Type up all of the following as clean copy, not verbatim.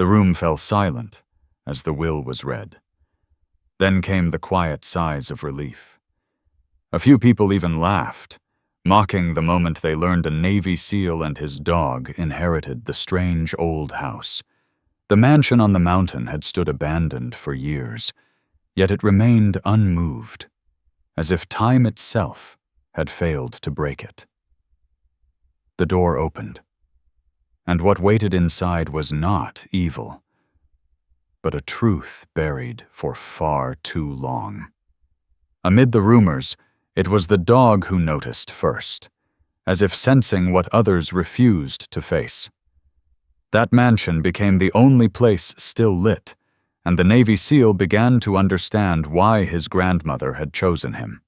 The room fell silent as the will was read. Then came the quiet sighs of relief. A few people even laughed, mocking the moment they learned a Navy SEAL and his dog inherited the strange old house. The mansion on the mountain had stood abandoned for years, yet it remained unmoved, as if time itself had failed to break it. The door opened, and what waited inside was not evil, but a truth buried for far too long. Amid the rumors, it was the dog who noticed first, as if sensing what others refused to face. That mansion became the only place still lit, and the Navy SEAL began to understand why his grandmother had chosen him.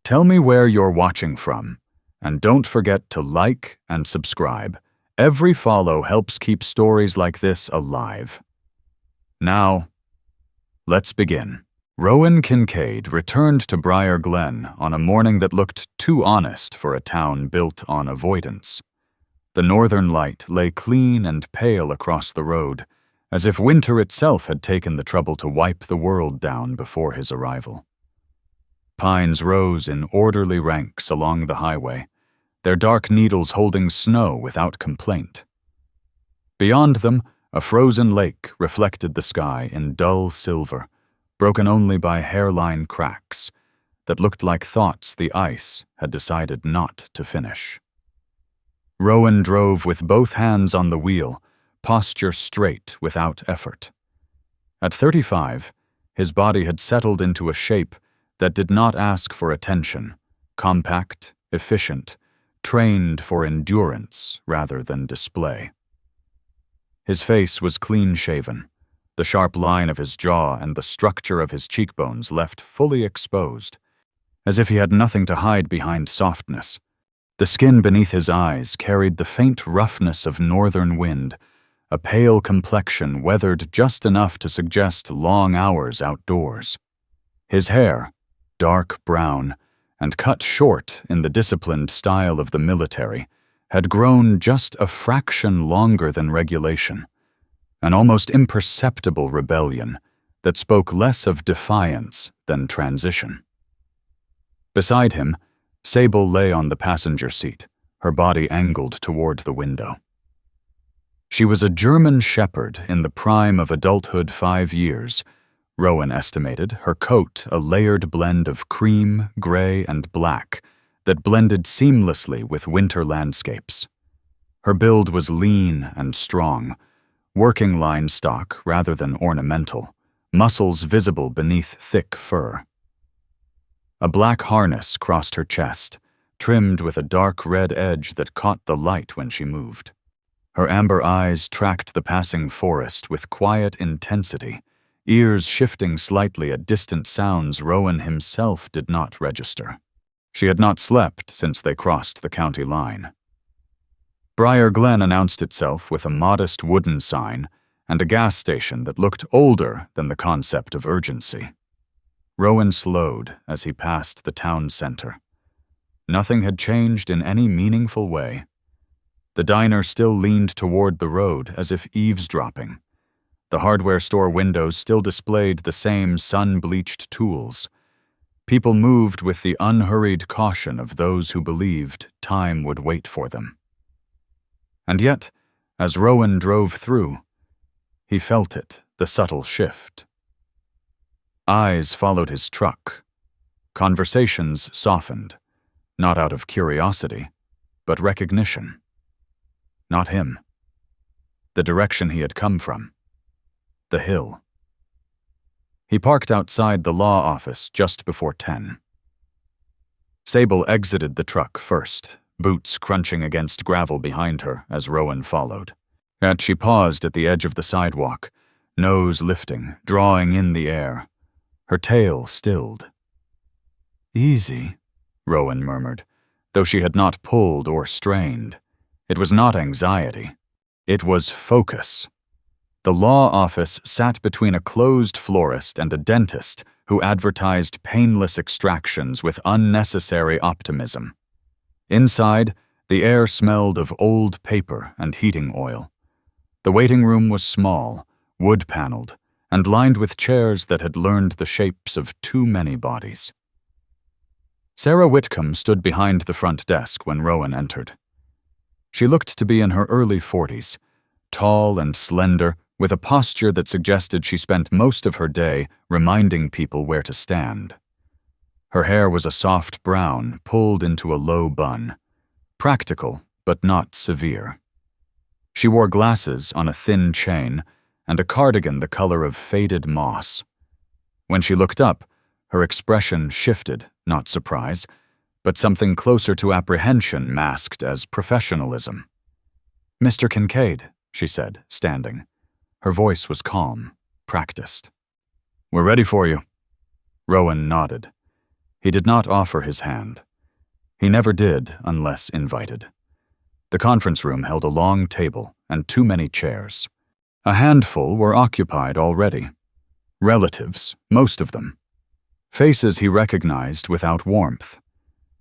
Tell me where you're watching from, and don't forget to like and subscribe. Every follow helps keep stories like this alive. Now, let's begin. Rowan Kincaid returned to Brier Glen on a morning that looked too honest for a town built on avoidance. The northern light lay clean and pale across the road, as if winter itself had taken the trouble to wipe the world down before his arrival. Pines rose in orderly ranks along the highway, their dark needles holding snow without complaint. Beyond them, a frozen lake reflected the sky in dull silver, broken only by hairline cracks that looked like thoughts the ice had decided not to finish. Rowan drove with both hands on the wheel, posture straight without effort. At 35, his body had settled into a shape that did not ask for attention, compact, efficient, trained for endurance rather than display. His face was clean-shaven, the sharp line of his jaw and the structure of his cheekbones left fully exposed, as if he had nothing to hide behind softness. The skin beneath his eyes carried the faint roughness of northern wind, a pale complexion weathered just enough to suggest long hours outdoors. His hair, dark brown, and cut short in the disciplined style of the military, had grown just a fraction longer than regulation, an almost imperceptible rebellion that spoke less of defiance than transition. Beside him, Sable lay on the passenger seat, her body angled toward the window. She was a German shepherd in the prime of adulthood 5 years. Rowan estimated, her coat a layered blend of cream, gray, and black that blended seamlessly with winter landscapes. Her build was lean and strong, working line stock rather than ornamental, muscles visible beneath thick fur. A black harness crossed her chest, trimmed with a dark red edge that caught the light when she moved. Her amber eyes tracked the passing forest with quiet intensity, ears shifting slightly at distant sounds Rowan himself did not register. She had not slept since they crossed the county line. Brier Glen announced itself with a modest wooden sign and a gas station that looked older than the concept of urgency. Rowan slowed as he passed the town center. Nothing had changed in any meaningful way. The diner still leaned toward the road as if eavesdropping. The hardware store windows still displayed the same sun-bleached tools. People moved with the unhurried caution of those who believed time would wait for them. And yet, as Rowan drove through, he felt it, the subtle shift. Eyes followed his truck. Conversations softened, not out of curiosity, but recognition. Not him. The direction he had come from. The hill. He parked outside the law office just before 10. Sable exited the truck first, boots crunching against gravel behind her as Rowan followed. As she paused at the edge of the sidewalk, nose lifting, drawing in the air. Her tail stilled. "Easy," Rowan murmured, though she had not pulled or strained. It was not anxiety. It was focus. The law office sat between a closed florist and a dentist who advertised painless extractions with unnecessary optimism. Inside, the air smelled of old paper and heating oil. The waiting room was small, wood-paneled, and lined with chairs that had learned the shapes of too many bodies. Sarah Whitcomb stood behind the front desk when Rowan entered. She looked to be in her early 40s, tall and slender, with a posture that suggested she spent most of her day reminding people where to stand. Her hair was a soft brown, pulled into a low bun, practical but not severe. She wore glasses on a thin chain and a cardigan the color of faded moss. When she looked up, her expression shifted, not surprise, but something closer to apprehension masked as professionalism. "Mr. Kincaid," she said, standing. Her voice was calm, practiced. "We're ready for you." Rowan nodded. He did not offer his hand. He never did unless invited. The conference room held a long table and too many chairs. A handful were occupied already. Relatives, most of them. Faces he recognized without warmth.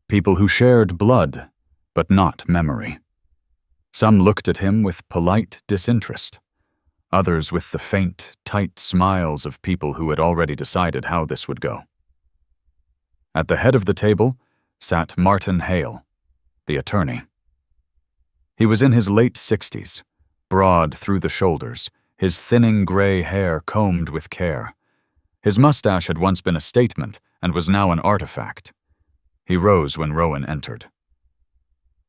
People who shared blood, but not memory. Some looked at him with polite disinterest. Others with the faint, tight smiles of people who had already decided how this would go. At the head of the table sat Martin Hale, the attorney. He was in his late 60s, broad through the shoulders, his thinning gray hair combed with care. His mustache had once been a statement and was now an artifact. He rose when Rowan entered.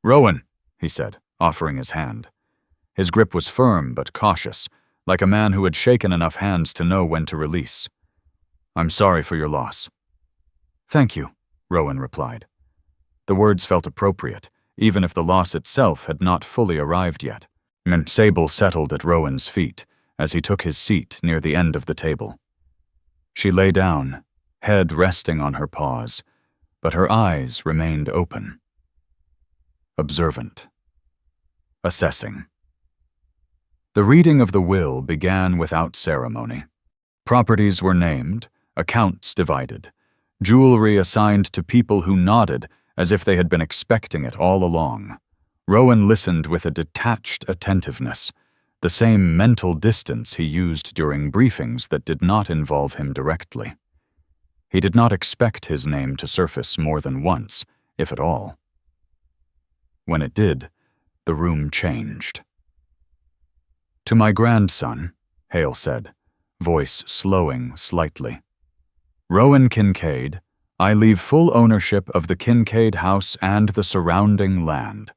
"Rowan," he said, offering his hand. His grip was firm but cautious, like a man who had shaken enough hands to know when to release. "I'm sorry for your loss." "Thank you," Rowan replied. The words felt appropriate, even if the loss itself had not fully arrived yet. And Sable settled at Rowan's feet as he took his seat near the end of the table. She lay down, head resting on her paws, but her eyes remained open. Observant. Assessing. The reading of the will began without ceremony. Properties were named, accounts divided, jewelry assigned to people who nodded as if they had been expecting it all along. Rowan listened with a detached attentiveness, the same mental distance he used during briefings that did not involve him directly. He did not expect his name to surface more than once, if at all. When it did, the room changed. "To my grandson," Hale said, voice slowing slightly. "Rowan Kincaid, I leave full ownership of the Kincaid house and the surrounding land."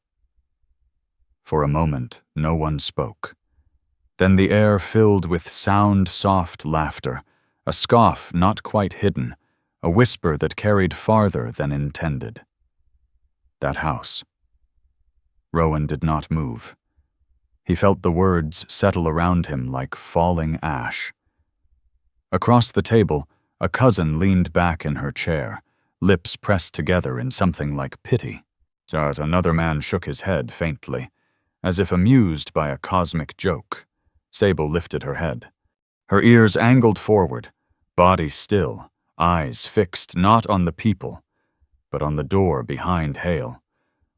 For a moment, no one spoke. Then the air filled with soft laughter, a scoff not quite hidden, a whisper that carried farther than intended. That house. Rowan did not move. He felt the words settle around him like falling ash. Across the table, a cousin leaned back in her chair, lips pressed together in something like pity. Another man shook his head faintly, as if amused by a cosmic joke. Sable lifted her head. Her ears angled forward, body still, eyes fixed not on the people, but on the door behind Hale.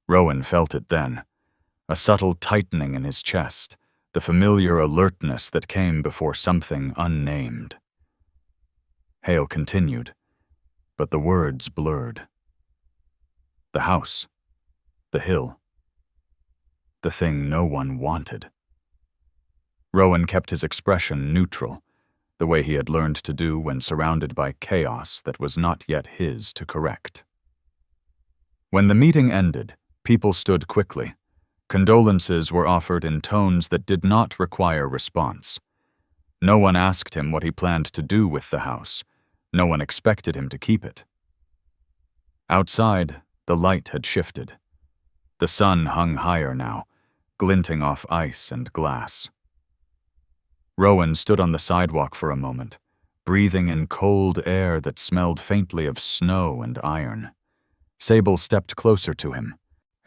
Rowan felt it then, a subtle tightening in his chest, the familiar alertness that came before something unnamed. Hale continued, but the words blurred. The house, the hill, the thing no one wanted. Rowan kept his expression neutral, the way he had learned to do when surrounded by chaos that was not yet his to correct. When the meeting ended, people stood quickly. Condolences were offered in tones that did not require response. No one asked him what he planned to do with the house. No one expected him to keep it. Outside, the light had shifted. The sun hung higher now, glinting off ice and glass. Rowan stood on the sidewalk for a moment, breathing in cold air that smelled faintly of snow and iron. Sable stepped closer to him,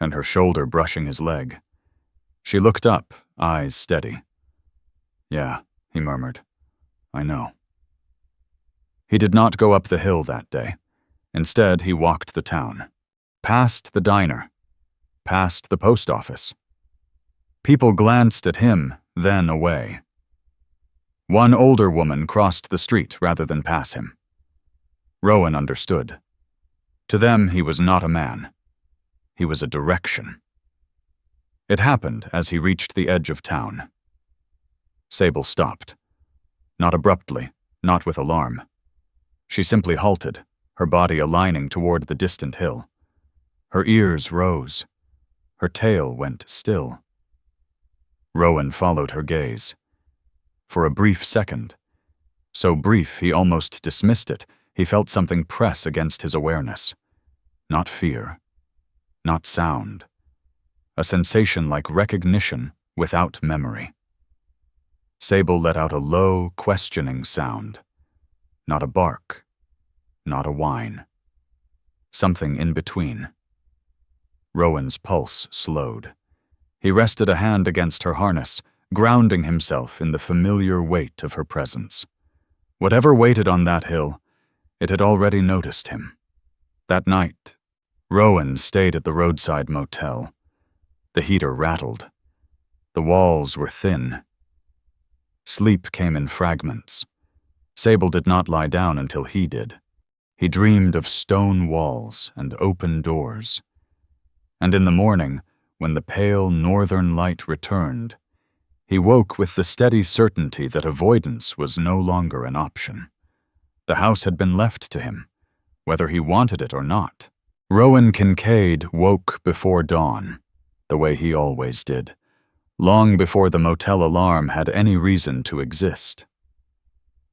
and her shoulder brushing his leg. She looked up, eyes steady. "Yeah," he murmured. "I know." He did not go up the hill that day. Instead, he walked the town, past the diner, past the post office. People glanced at him, then away. One older woman crossed the street rather than pass him. Rowan understood. To them, he was not a man. He was a direction. It happened as he reached the edge of town. Sable stopped. Not abruptly, not with alarm. She simply halted, her body aligning toward the distant hill. Her ears rose. Her tail went still. Rowan followed her gaze. For a brief second, so brief he almost dismissed it, he felt something press against his awareness. Not fear, not sound. A sensation like recognition without memory. Sable let out a low, questioning sound. Not a bark, not a whine. Something in between. Rowan's pulse slowed. He rested a hand against her harness, grounding himself in the familiar weight of her presence. Whatever waited on that hill, it had already noticed him. That night, Rowan stayed at the roadside motel. The heater rattled. The walls were thin. Sleep came in fragments. Sable did not lie down until he did. He dreamed of stone walls and open doors. And in the morning, when the pale northern light returned, he woke with the steady certainty that avoidance was no longer an option. The house had been left to him, whether he wanted it or not. Rowan Kincaid woke before dawn, the way he always did, long before the motel alarm had any reason to exist.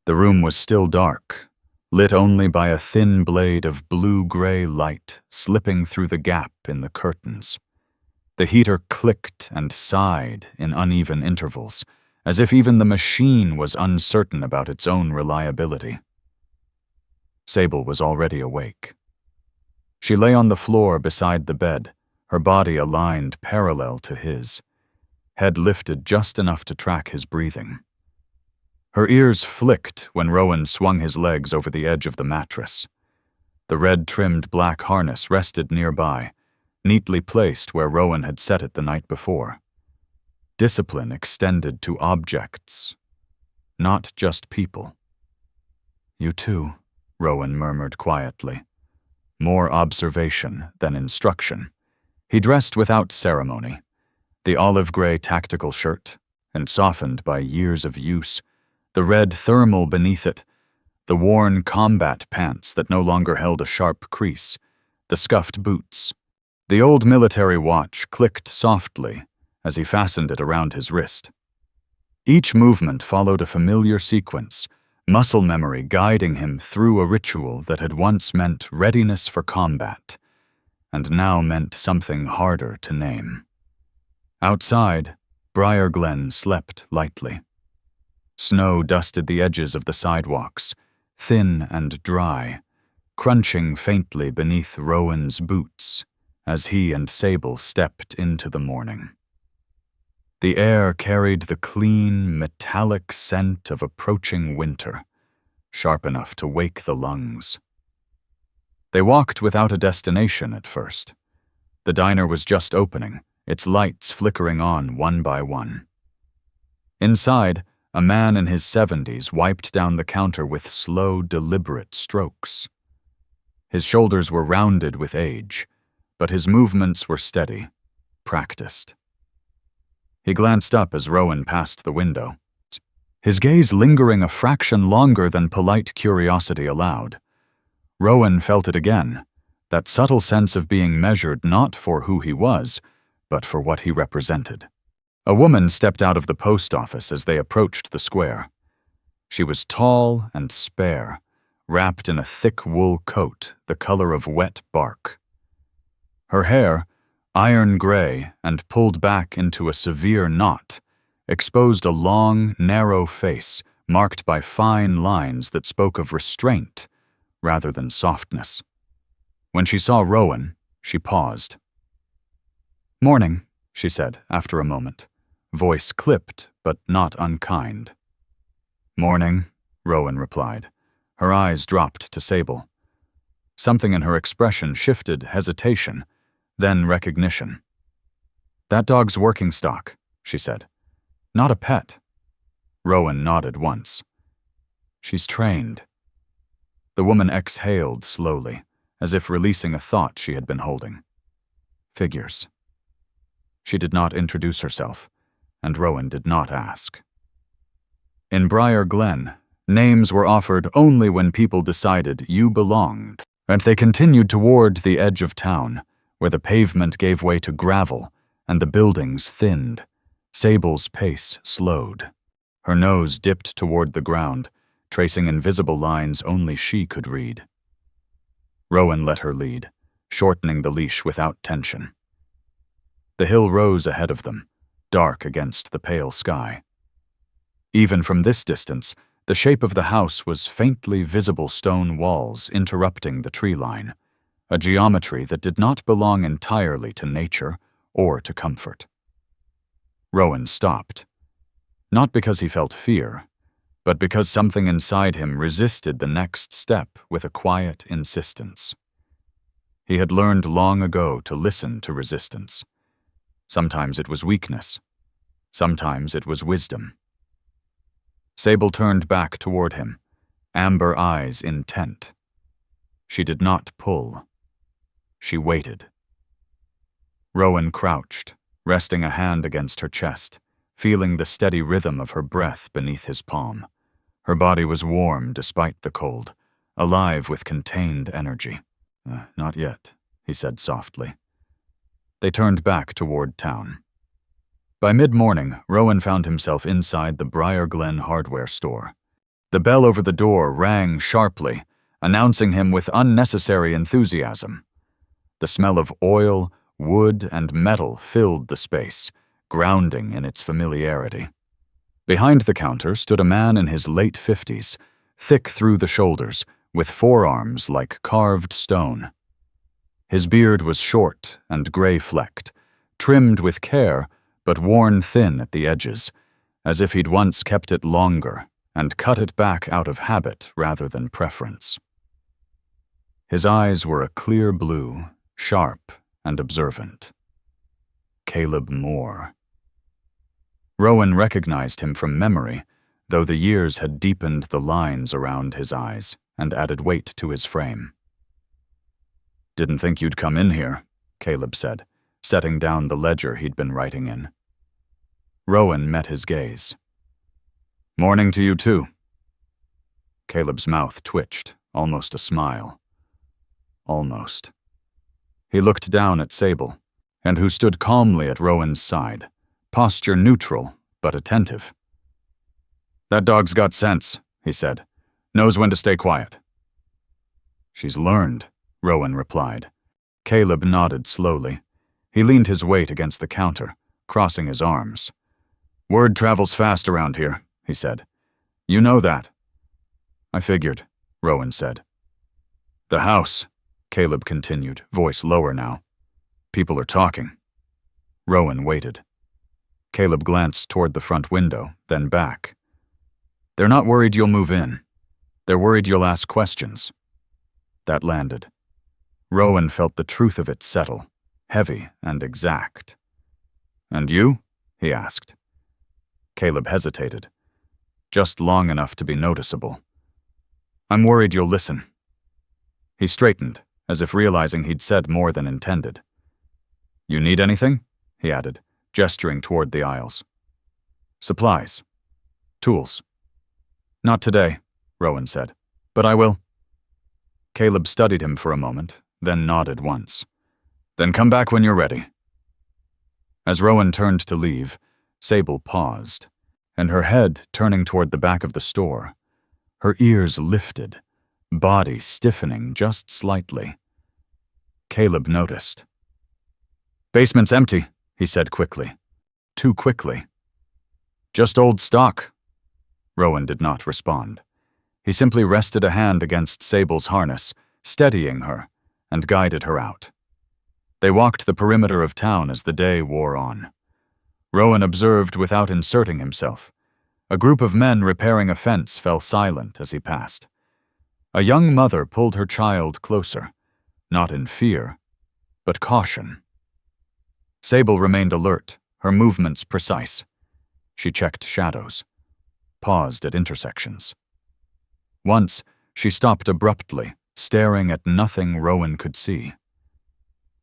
The room was still dark, lit only by a thin blade of blue-gray light slipping through the gap in the curtains. The heater clicked and sighed in uneven intervals, as if even the machine was uncertain about its own reliability. Sable was already awake. She lay on the floor beside the bed, her body aligned parallel to his, head lifted just enough to track his breathing. Her ears flicked when Rowan swung his legs over the edge of the mattress. The red-trimmed black harness rested nearby, neatly placed where Rowan had set it the night before. Discipline extended to objects, not just people. "You too," Rowan murmured quietly. More observation than instruction. He dressed without ceremony. The olive-gray tactical shirt, and softened by years of use, the red thermal beneath it, the worn combat pants that no longer held a sharp crease, the scuffed boots. The old military watch clicked softly as he fastened it around his wrist. Each movement followed a familiar sequence, muscle memory guiding him through a ritual that had once meant readiness for combat, and now meant something harder to name. Outside, Brier Glen slept lightly. Snow dusted the edges of the sidewalks, thin and dry, crunching faintly beneath Rowan's boots as he and Sable stepped into the morning. The air carried the clean, metallic scent of approaching winter, sharp enough to wake the lungs. They walked without a destination at first. The diner was just opening, its lights flickering on one by one. Inside, a man in his 70s wiped down the counter with slow, deliberate strokes. His shoulders were rounded with age, but his movements were steady, practiced. He glanced up as Rowan passed the window, his gaze lingering a fraction longer than polite curiosity allowed. Rowan felt it again, that subtle sense of being measured not for who he was, but for what he represented. A woman stepped out of the post office as they approached the square. She was tall and spare, wrapped in a thick wool coat the color of wet bark. Her hair, iron gray and pulled back into a severe knot, exposed a long, narrow face marked by fine lines that spoke of restraint rather than softness. When she saw Rowan, she paused. "Morning," she said after a moment, voice clipped but not unkind. "Morning," Rowan replied. Her eyes dropped to Sable. Something in her expression shifted hesitation, then recognition. "That dog's working stock," she said. Not a pet. Rowan nodded once. She's trained. The woman exhaled slowly, as if releasing a thought she had been holding. Figures. She did not introduce herself, and Rowan did not ask. In Brier Glen, names were offered only when people decided you belonged, and they continued toward the edge of town, where the pavement gave way to gravel and the buildings thinned. Sable's pace slowed. Her nose dipped toward the ground, tracing invisible lines only she could read. Rowan let her lead, shortening the leash without tension. The hill rose ahead of them, dark against the pale sky. Even from this distance, the shape of the house was faintly visible stone walls interrupting the tree line, a geometry that did not belong entirely to nature or to comfort. Rowan stopped, not because he felt fear, but because something inside him resisted the next step with a quiet insistence. He had learned long ago to listen to resistance. Sometimes it was weakness. Sometimes it was wisdom. Sable turned back toward him, amber eyes intent. She did not pull. She waited. Rowan crouched, resting a hand against her chest, feeling the steady rhythm of her breath beneath his palm. Her body was warm despite the cold, alive with contained energy. Not yet, he said softly. They turned back toward town. By mid-morning, Rowan found himself inside the Brier Glen hardware store. The bell over the door rang sharply, announcing him with unnecessary enthusiasm. The smell of oil, wood, and metal filled the space, grounding in its familiarity. Behind the counter stood a man in his late 50s, thick through the shoulders, with forearms like carved stone. His beard was short and gray-flecked, trimmed with care, but worn thin at the edges, as if he'd once kept it longer and cut it back out of habit rather than preference. His eyes were a clear blue, sharp and observant. Caleb Moore. Rowan recognized him from memory, though the years had deepened the lines around his eyes and added weight to his frame. "Didn't think you'd come in here," Caleb said, setting down the ledger he'd been writing in. Rowan met his gaze. "Morning to you too." Caleb's mouth twitched, almost a smile. Almost. He looked down at Sable, and who stood calmly at Rowan's side, posture neutral but attentive. "That dog's got sense," he said. "Knows when to stay quiet." "She's learned," Rowan replied. Caleb nodded slowly. He leaned his weight against the counter, crossing his arms. "Word travels fast around here," he said. "You know that." "I figured," Rowan said. "The house," Caleb continued, voice lower now. "People are talking." Rowan waited. Caleb glanced toward the front window, then back. "They're not worried you'll move in. They're worried you'll ask questions." That landed. Rowan felt the truth of it settle, heavy and exact. "And you?" he asked. Caleb hesitated, just long enough to be noticeable. "I'm worried you'll listen." He straightened, as if realizing he'd said more than intended. "You need anything?" he added, gesturing toward the aisles. "Supplies. Tools." "Not today," Rowan said, "but I will." Caleb studied him for a moment, then nodded once. "Then come back when you're ready." As Rowan turned to leave, Sable paused, and her head turning toward the back of the store, her ears lifted, body stiffening just slightly. Caleb noticed. "Basement's empty," he said quickly. Too quickly. "Just old stock." Rowan did not respond. He simply rested a hand against Sable's harness, steadying her, and guided her out. They walked the perimeter of town as the day wore on. Rowan observed without inserting himself. A group of men repairing a fence fell silent as he passed. A young mother pulled her child closer, not in fear, but caution. Sable remained alert, her movements precise. She checked shadows, paused at intersections. Once, she stopped abruptly, staring at nothing Rowan could see.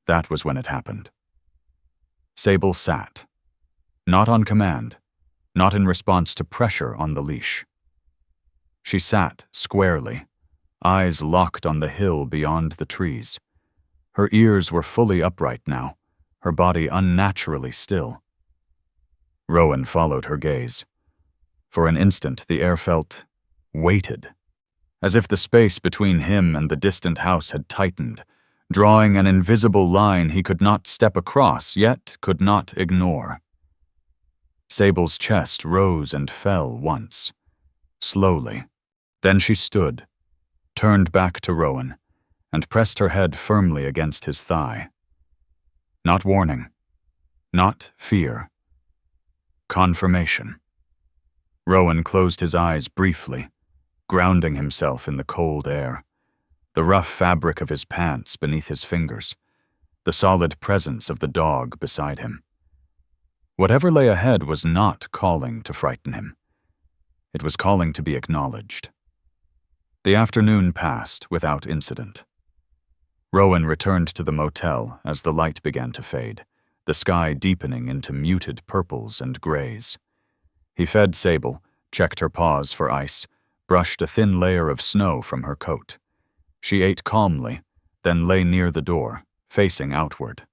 That was when it happened. Sable sat. Not on command, not in response to pressure on the leash. She sat squarely, eyes locked on the hill beyond the trees. Her ears were fully upright now, her body unnaturally still. Rowan followed her gaze. For an instant, the air felt weighted, as if the space between him and the distant house had tightened, drawing an invisible line he could not step across, yet could not ignore. Sable's chest rose and fell once, slowly. Then she stood, turned back to Rowan, and pressed her head firmly against his thigh. Not warning, not fear. Confirmation. Rowan closed his eyes briefly, grounding himself in the cold air, the rough fabric of his pants beneath his fingers, the solid presence of the dog beside him. Whatever lay ahead was not calling to frighten him. It was calling to be acknowledged. The afternoon passed without incident. Rowan returned to the motel as the light began to fade, the sky deepening into muted purples and grays. He fed Sable, checked her paws for ice, brushed a thin layer of snow from her coat. She ate calmly, then lay near the door, facing outward.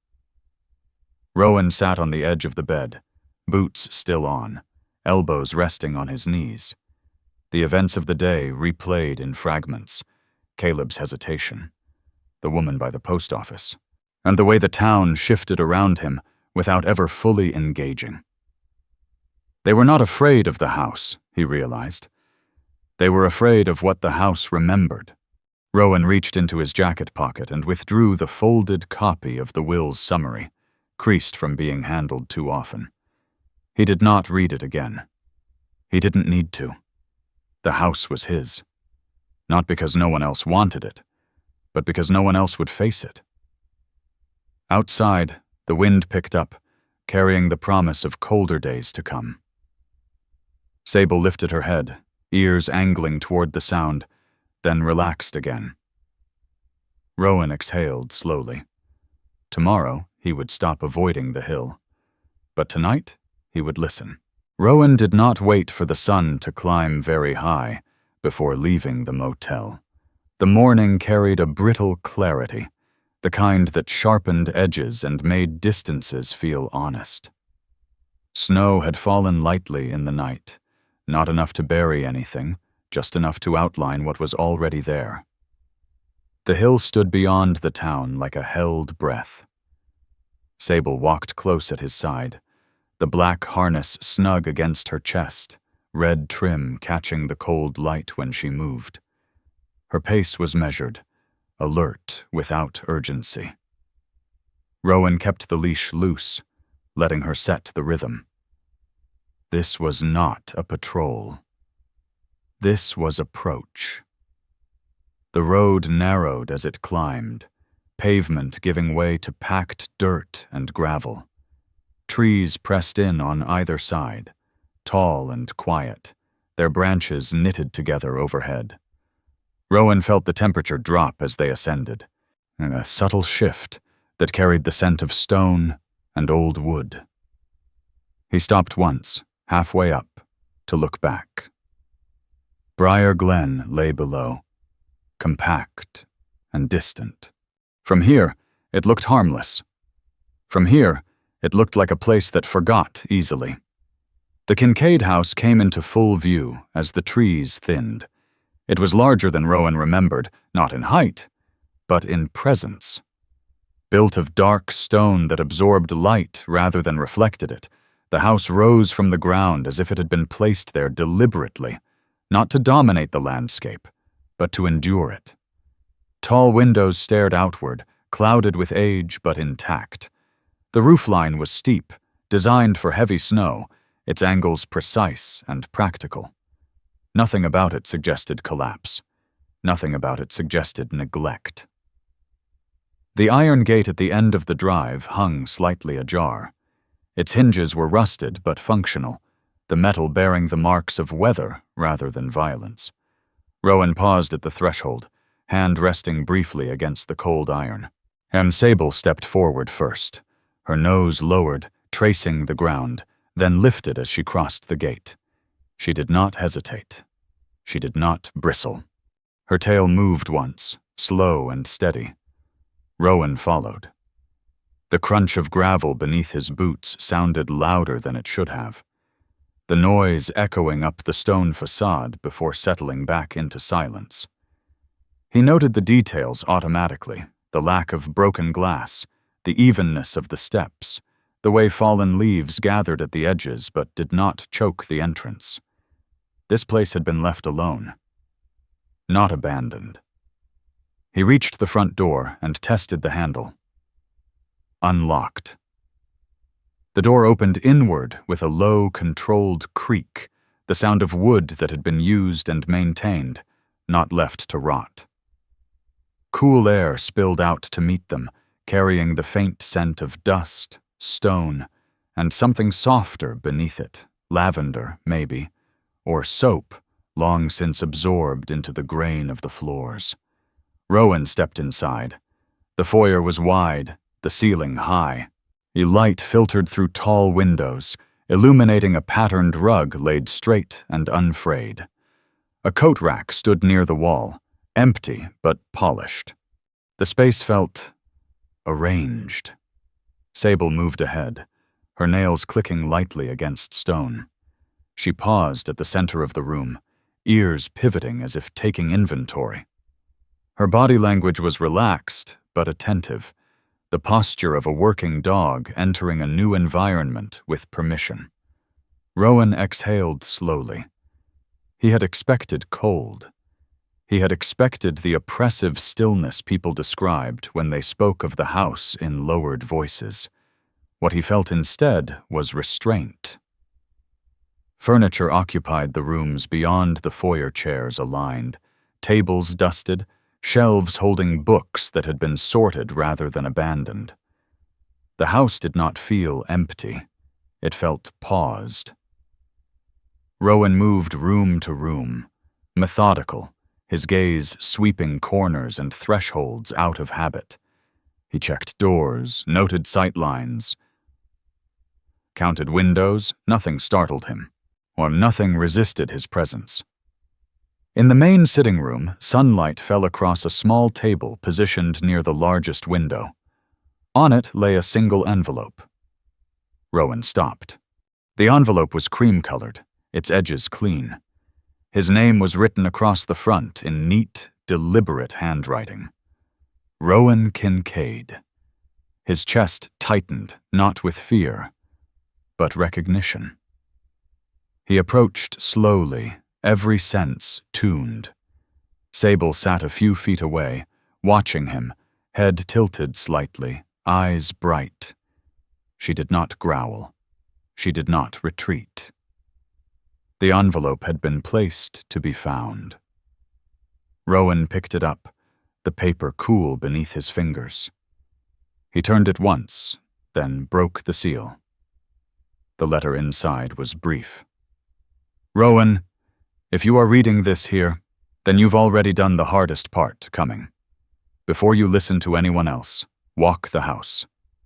Rowan sat on the edge of the bed, boots still on, elbows resting on his knees. The events of the day replayed in fragments: Caleb's hesitation, the woman by the post office, and the way the town shifted around him without ever fully engaging. They were not afraid of the house, he realized. They were afraid of what the house remembered. Rowan reached into his jacket pocket and withdrew the folded copy of the will's summary, creased from being handled too often. He did not read it again. He didn't need to. The house was his. Not because no one else wanted it, but because no one else would face it. Outside, the wind picked up, carrying the promise of colder days to come. Sable lifted her head, ears angling toward the sound, then relaxed again. Rowan exhaled slowly. Tomorrow, he would stop avoiding the hill. But tonight, he would listen. Rowan did not wait for the sun to climb very high before leaving the motel. The morning carried a brittle clarity, the kind that sharpened edges and made distances feel honest. Snow had fallen lightly in the night, not enough to bury anything, just enough to outline what was already there. The hill stood beyond the town like a held breath. Sable walked close at his side, the black harness snug against her chest, red trim catching the cold light when she moved. Her pace was measured, alert without urgency. Rowan kept the leash loose, letting her set the rhythm. This was not a patrol. This was approach. The road narrowed as it climbed, pavement giving way to packed dirt and gravel. Trees pressed in on either side, tall and quiet, their branches knitted together overhead. Rowan felt the temperature drop as they ascended, a subtle shift that carried the scent of stone and old wood. He stopped once, halfway up, to look back. Brier Glen lay below, compact and distant. From here, it looked harmless. From here, it looked like a place that forgot easily. The Kincaid house came into full view as the trees thinned. It was larger than Rowan remembered, not in height, but in presence. Built of dark stone that absorbed light rather than reflected it, the house rose from the ground as if it had been placed there deliberately, not to dominate the landscape, but to endure it. Tall windows stared outward, clouded with age but intact. The roofline was steep, designed for heavy snow, its angles precise and practical. Nothing about it suggested collapse. Nothing about it suggested neglect. The iron gate at the end of the drive hung slightly ajar. Its hinges were rusted but functional, the metal bearing the marks of weather rather than violence. Rowan paused at the threshold, hand resting briefly against the cold iron. Sable stepped forward first, her nose lowered, tracing the ground, then lifted as she crossed the gate. She did not hesitate. She did not bristle. Her tail moved once, slow and steady. Rowan followed. The crunch of gravel beneath his boots sounded louder than it should have, the noise echoing up the stone facade before settling back into silence. He noted the details automatically, the lack of broken glass, the evenness of the steps, the way fallen leaves gathered at the edges but did not choke the entrance. This place had been left alone, not abandoned. He reached the front door and tested the handle. Unlocked. The door opened inward with a low, controlled creak, the sound of wood that had been used and maintained, not left to rot. Cool air spilled out to meet them, carrying the faint scent of dust, stone, and something softer beneath it, lavender, maybe, or soap, long since absorbed into the grain of the floors. Rowan stepped inside. The foyer was wide, the ceiling high. A light filtered through tall windows, illuminating a patterned rug laid straight and unfrayed. A coat rack stood near the wall, empty but polished. The space felt arranged. Sable moved ahead, her nails clicking lightly against stone. She paused at the center of the room, ears pivoting as if taking inventory. Her body language was relaxed but attentive, the posture of a working dog entering a new environment with permission. Rowan exhaled slowly. He had expected cold. He had expected the oppressive stillness people described when they spoke of the house in lowered voices. What he felt instead was restraint. Furniture occupied the rooms beyond the foyer chairs aligned, tables dusted, shelves holding books that had been sorted rather than abandoned. The house did not feel empty. It felt paused. Rowan moved room to room, methodical, his gaze sweeping corners and thresholds out of habit. He checked doors, noted sight lines, counted windows. Nothing startled him, or nothing resisted his presence. In the main sitting room, sunlight fell across a small table positioned near the largest window. On it lay a single envelope. Rowan stopped. The envelope was cream-colored, its edges clean. His name was written across the front in neat, deliberate handwriting. Rowan Kincaid. His chest tightened, not with fear, but recognition. He approached slowly, every sense tuned. Sable sat a few feet away, watching him, head tilted slightly, eyes bright. She did not growl. She did not retreat. The envelope had been placed to be found. Rowan picked it up, the paper cool beneath his fingers. He turned it once, then broke the seal. The letter inside was brief. Rowan, if you are reading this here, then you've already done the hardest part coming. Before you listen to anyone else, walk the house.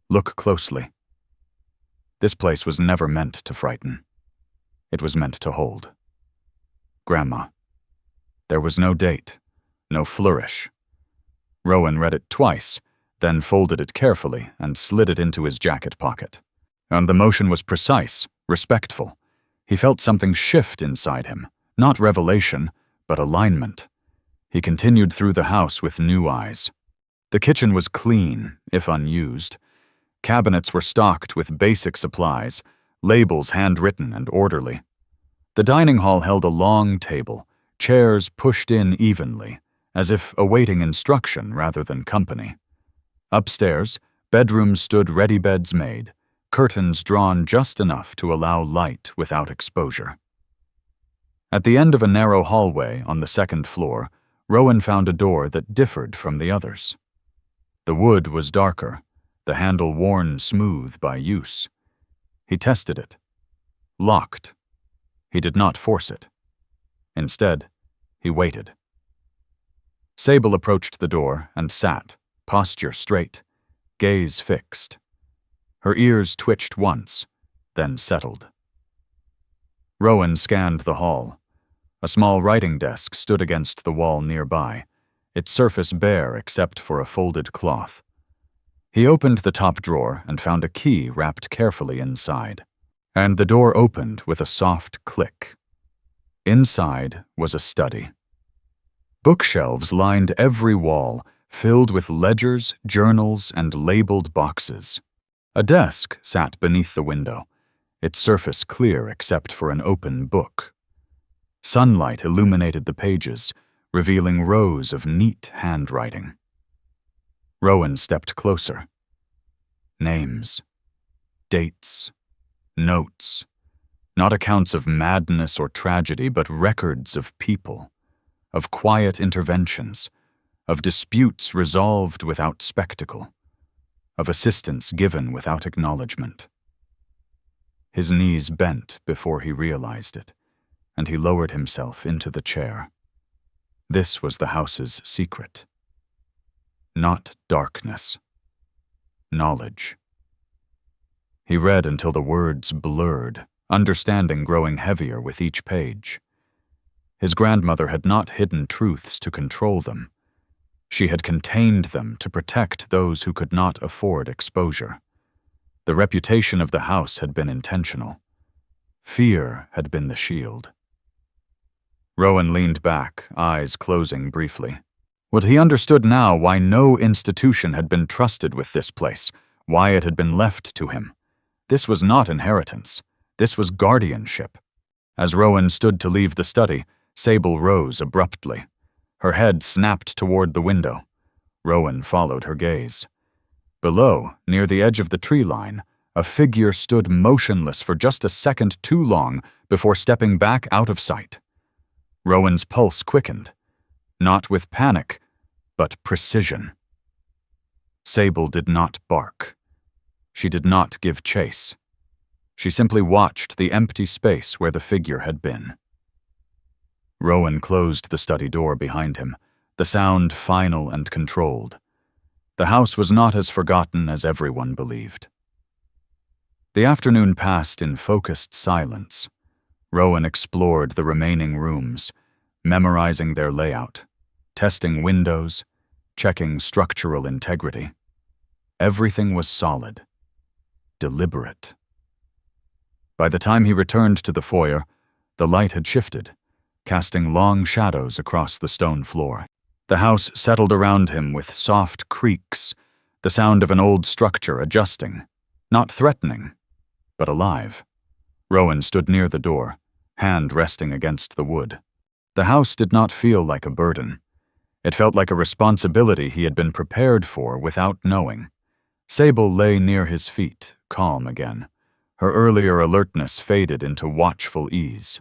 Look closely. This place was never meant to frighten. It was meant to hold. Grandma. There was no date, no flourish. Rowan read it twice, then folded it carefully and slid it into his jacket pocket. And the motion was precise, respectful. He felt something shift inside him, not revelation, but alignment. He continued through the house with new eyes. The kitchen was clean, if unused. Cabinets were stocked with basic supplies, labels handwritten and orderly. The dining hall held a long table, chairs pushed in evenly, as if awaiting instruction rather than company. Upstairs, bedrooms stood ready beds made, curtains drawn just enough to allow light without exposure. At the end of a narrow hallway on the second floor, Rowan found a door that differed from the others. The wood was darker, the handle worn smooth by use. He tested it. Locked. He did not force it. Instead, he waited. Sable approached the door and sat, posture straight, gaze fixed. Her ears twitched once, then settled. Rowan scanned the hall. A small writing desk stood against the wall nearby, its surface bare except for a folded cloth. He opened the top drawer and found a key wrapped carefully inside, and the door opened with a soft click. Inside was a study. Bookshelves lined every wall, filled with ledgers, journals, and labeled boxes. A desk sat beneath the window, its surface clear except for an open book. Sunlight illuminated the pages, revealing rows of neat handwriting. Rowan stepped closer. Names, dates, notes, not accounts of madness or tragedy, but records of people, of quiet interventions, of disputes resolved without spectacle, of assistance given without acknowledgement. His knees bent before he realized it, and he lowered himself into the chair. This was the house's secret. Not darkness. Knowledge. He read until the words blurred, understanding growing heavier with each page. His grandmother had not hidden truths to control them. She had contained them to protect those who could not afford exposure. The reputation of the house had been intentional. Fear had been the shield. Rowan leaned back, eyes closing briefly. What he understood now why no institution had been trusted with this place, why it had been left to him. This was not inheritance. This was guardianship. As Rowan stood to leave the study, Sable rose abruptly. Her head snapped toward the window. Rowan followed her gaze. Below, near the edge of the tree line, a figure stood motionless for just a second too long before stepping back out of sight. Rowan's pulse quickened, not with panic, but precision. Sable did not bark. She did not give chase. She simply watched the empty space where the figure had been. Rowan closed the study door behind him, the sound final and controlled. The house was not as forgotten as everyone believed. The afternoon passed in focused silence. Rowan explored the remaining rooms, memorizing their layout, testing windows, checking structural integrity. Everything was solid, deliberate. By the time he returned to the foyer, the light had shifted, casting long shadows across the stone floor. The house settled around him with soft creaks, the sound of an old structure adjusting, not threatening, but alive. Rowan stood near the door, hand resting against the wood. The house did not feel like a burden. It felt like a responsibility he had been prepared for without knowing. Sable lay near his feet, calm again. Her earlier alertness faded into watchful ease.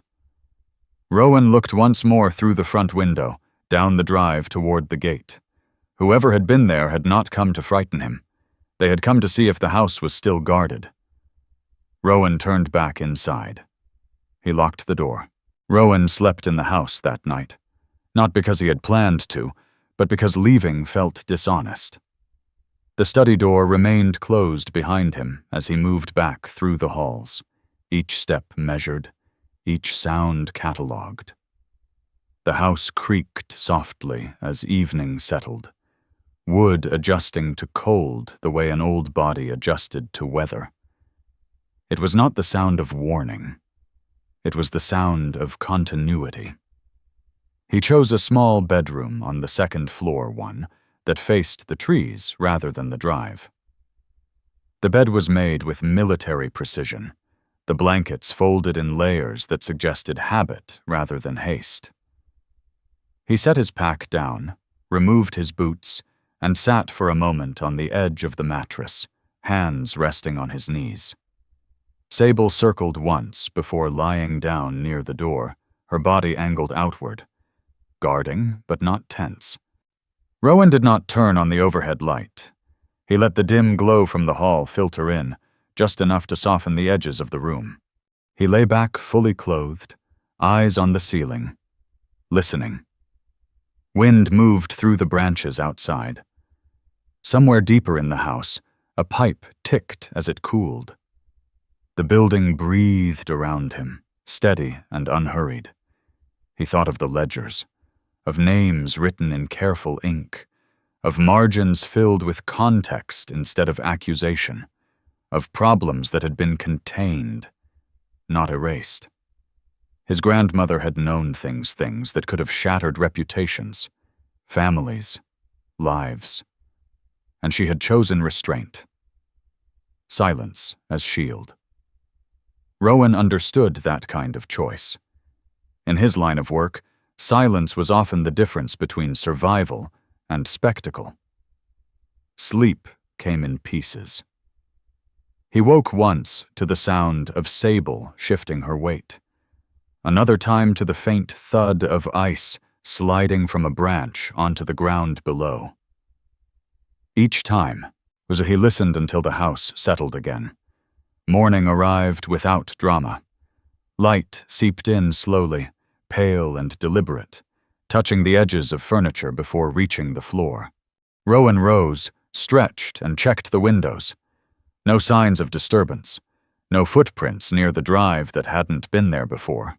Rowan looked once more through the front window, down the drive toward the gate. Whoever had been there had not come to frighten him. They had come to see if the house was still guarded. Rowan turned back inside. He locked the door. Rowan slept in the house that night, not because he had planned to, but because leaving felt dishonest. The study door remained closed behind him as he moved back through the halls, each step measured, each sound catalogued. The house creaked softly as evening settled, wood adjusting to cold the way an old body adjusted to weather. It was not the sound of warning. It was the sound of continuity. He chose a small bedroom on the second floor one that faced the trees rather than the drive. The bed was made with military precision, the blankets folded in layers that suggested habit rather than haste. He set his pack down, removed his boots, and sat for a moment on the edge of the mattress, hands resting on his knees. Sable circled once before lying down near the door, her body angled outward, guarding but not tense. Rowan did not turn on the overhead light. He let the dim glow from the hall filter in, just enough to soften the edges of the room. He lay back fully clothed, eyes on the ceiling, listening. Wind moved through the branches outside. Somewhere deeper in the house, a pipe ticked as it cooled. The building breathed around him, steady and unhurried. He thought of the ledgers, of names written in careful ink, of margins filled with context instead of accusation, of problems that had been contained, not erased. His grandmother had known things that could have shattered reputations, families, lives, and she had chosen restraint. Silence as shield. Rowan understood that kind of choice. In his line of work, silence was often the difference between survival and spectacle. Sleep came in pieces. He woke once to the sound of Sable shifting her weight, another time to the faint thud of ice sliding from a branch onto the ground below. Each time was he listened until the house settled again. Morning arrived without drama. Light seeped in slowly, pale and deliberate, touching the edges of furniture before reaching the floor. Rowan rose, stretched, and checked the windows. No signs of disturbance, no footprints near the drive that hadn't been there before.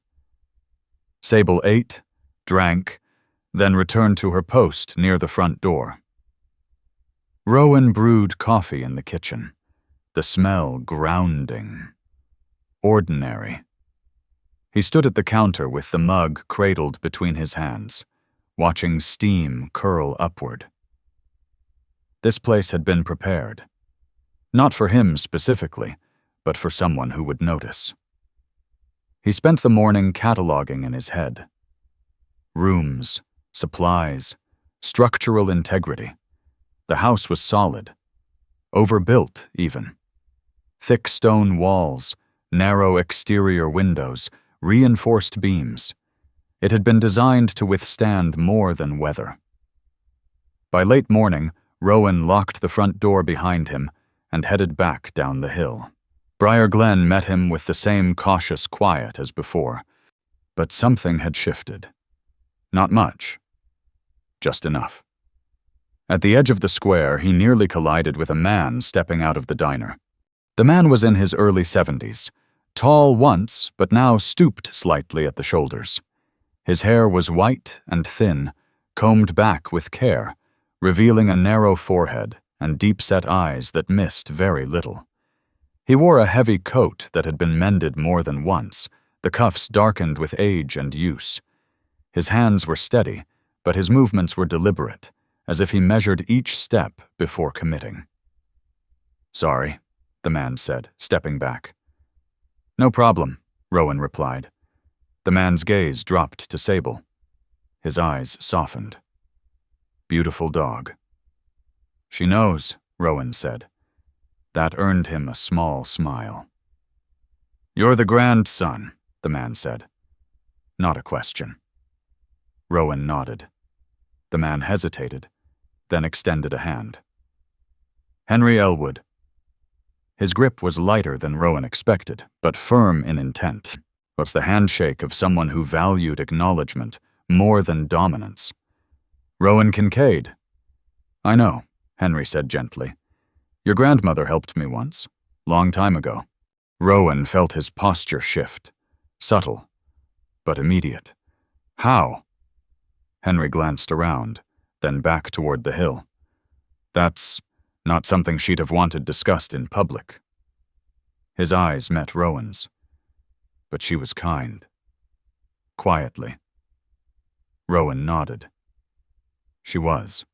Sable ate, drank, then returned to her post near the front door. Rowan brewed coffee in the kitchen, the smell grounding, ordinary. He stood at the counter with the mug cradled between his hands, watching steam curl upward. This place had been prepared. Not for him specifically, but for someone who would notice. He spent the morning cataloging in his head. Rooms, supplies, structural integrity. The house was solid. Overbuilt, even. Thick stone walls, narrow exterior windows, reinforced beams. It had been designed to withstand more than weather. By late morning, Rowan locked the front door behind him and headed back down the hill. Brier Glen met him with the same cautious quiet as before, but something had shifted. Not much. Just enough. At the edge of the square, he nearly collided with a man stepping out of the diner. The man was in his early 70s, tall once, but now stooped slightly at the shoulders. His hair was white and thin, combed back with care, revealing a narrow forehead and deep-set eyes that missed very little. He wore a heavy coat that had been mended more than once, the cuffs darkened with age and use. His hands were steady, but his movements were deliberate, as if he measured each step before committing. "Sorry," the man said, stepping back. "No problem," Rowan replied. The man's gaze dropped to Sable. His eyes softened. "Beautiful dog." "She knows," Rowan said. That earned him a small smile. "You're the grandson," the man said. Not a question. Rowan nodded. The man hesitated, then extended a hand. "Henry Elwood." His grip was lighter than Rowan expected, but firm in intent. It was the handshake of someone who valued acknowledgement more than dominance. "Rowan Kincaid." "I know," Henry said gently. "Your grandmother helped me once, long time ago." Rowan felt his posture shift, subtle, but immediate. "How?" Henry glanced around, then back toward the hill. "That's not something she'd have wanted discussed in public." His eyes met Rowan's, but she was kind. Quietly. Rowan nodded. She was.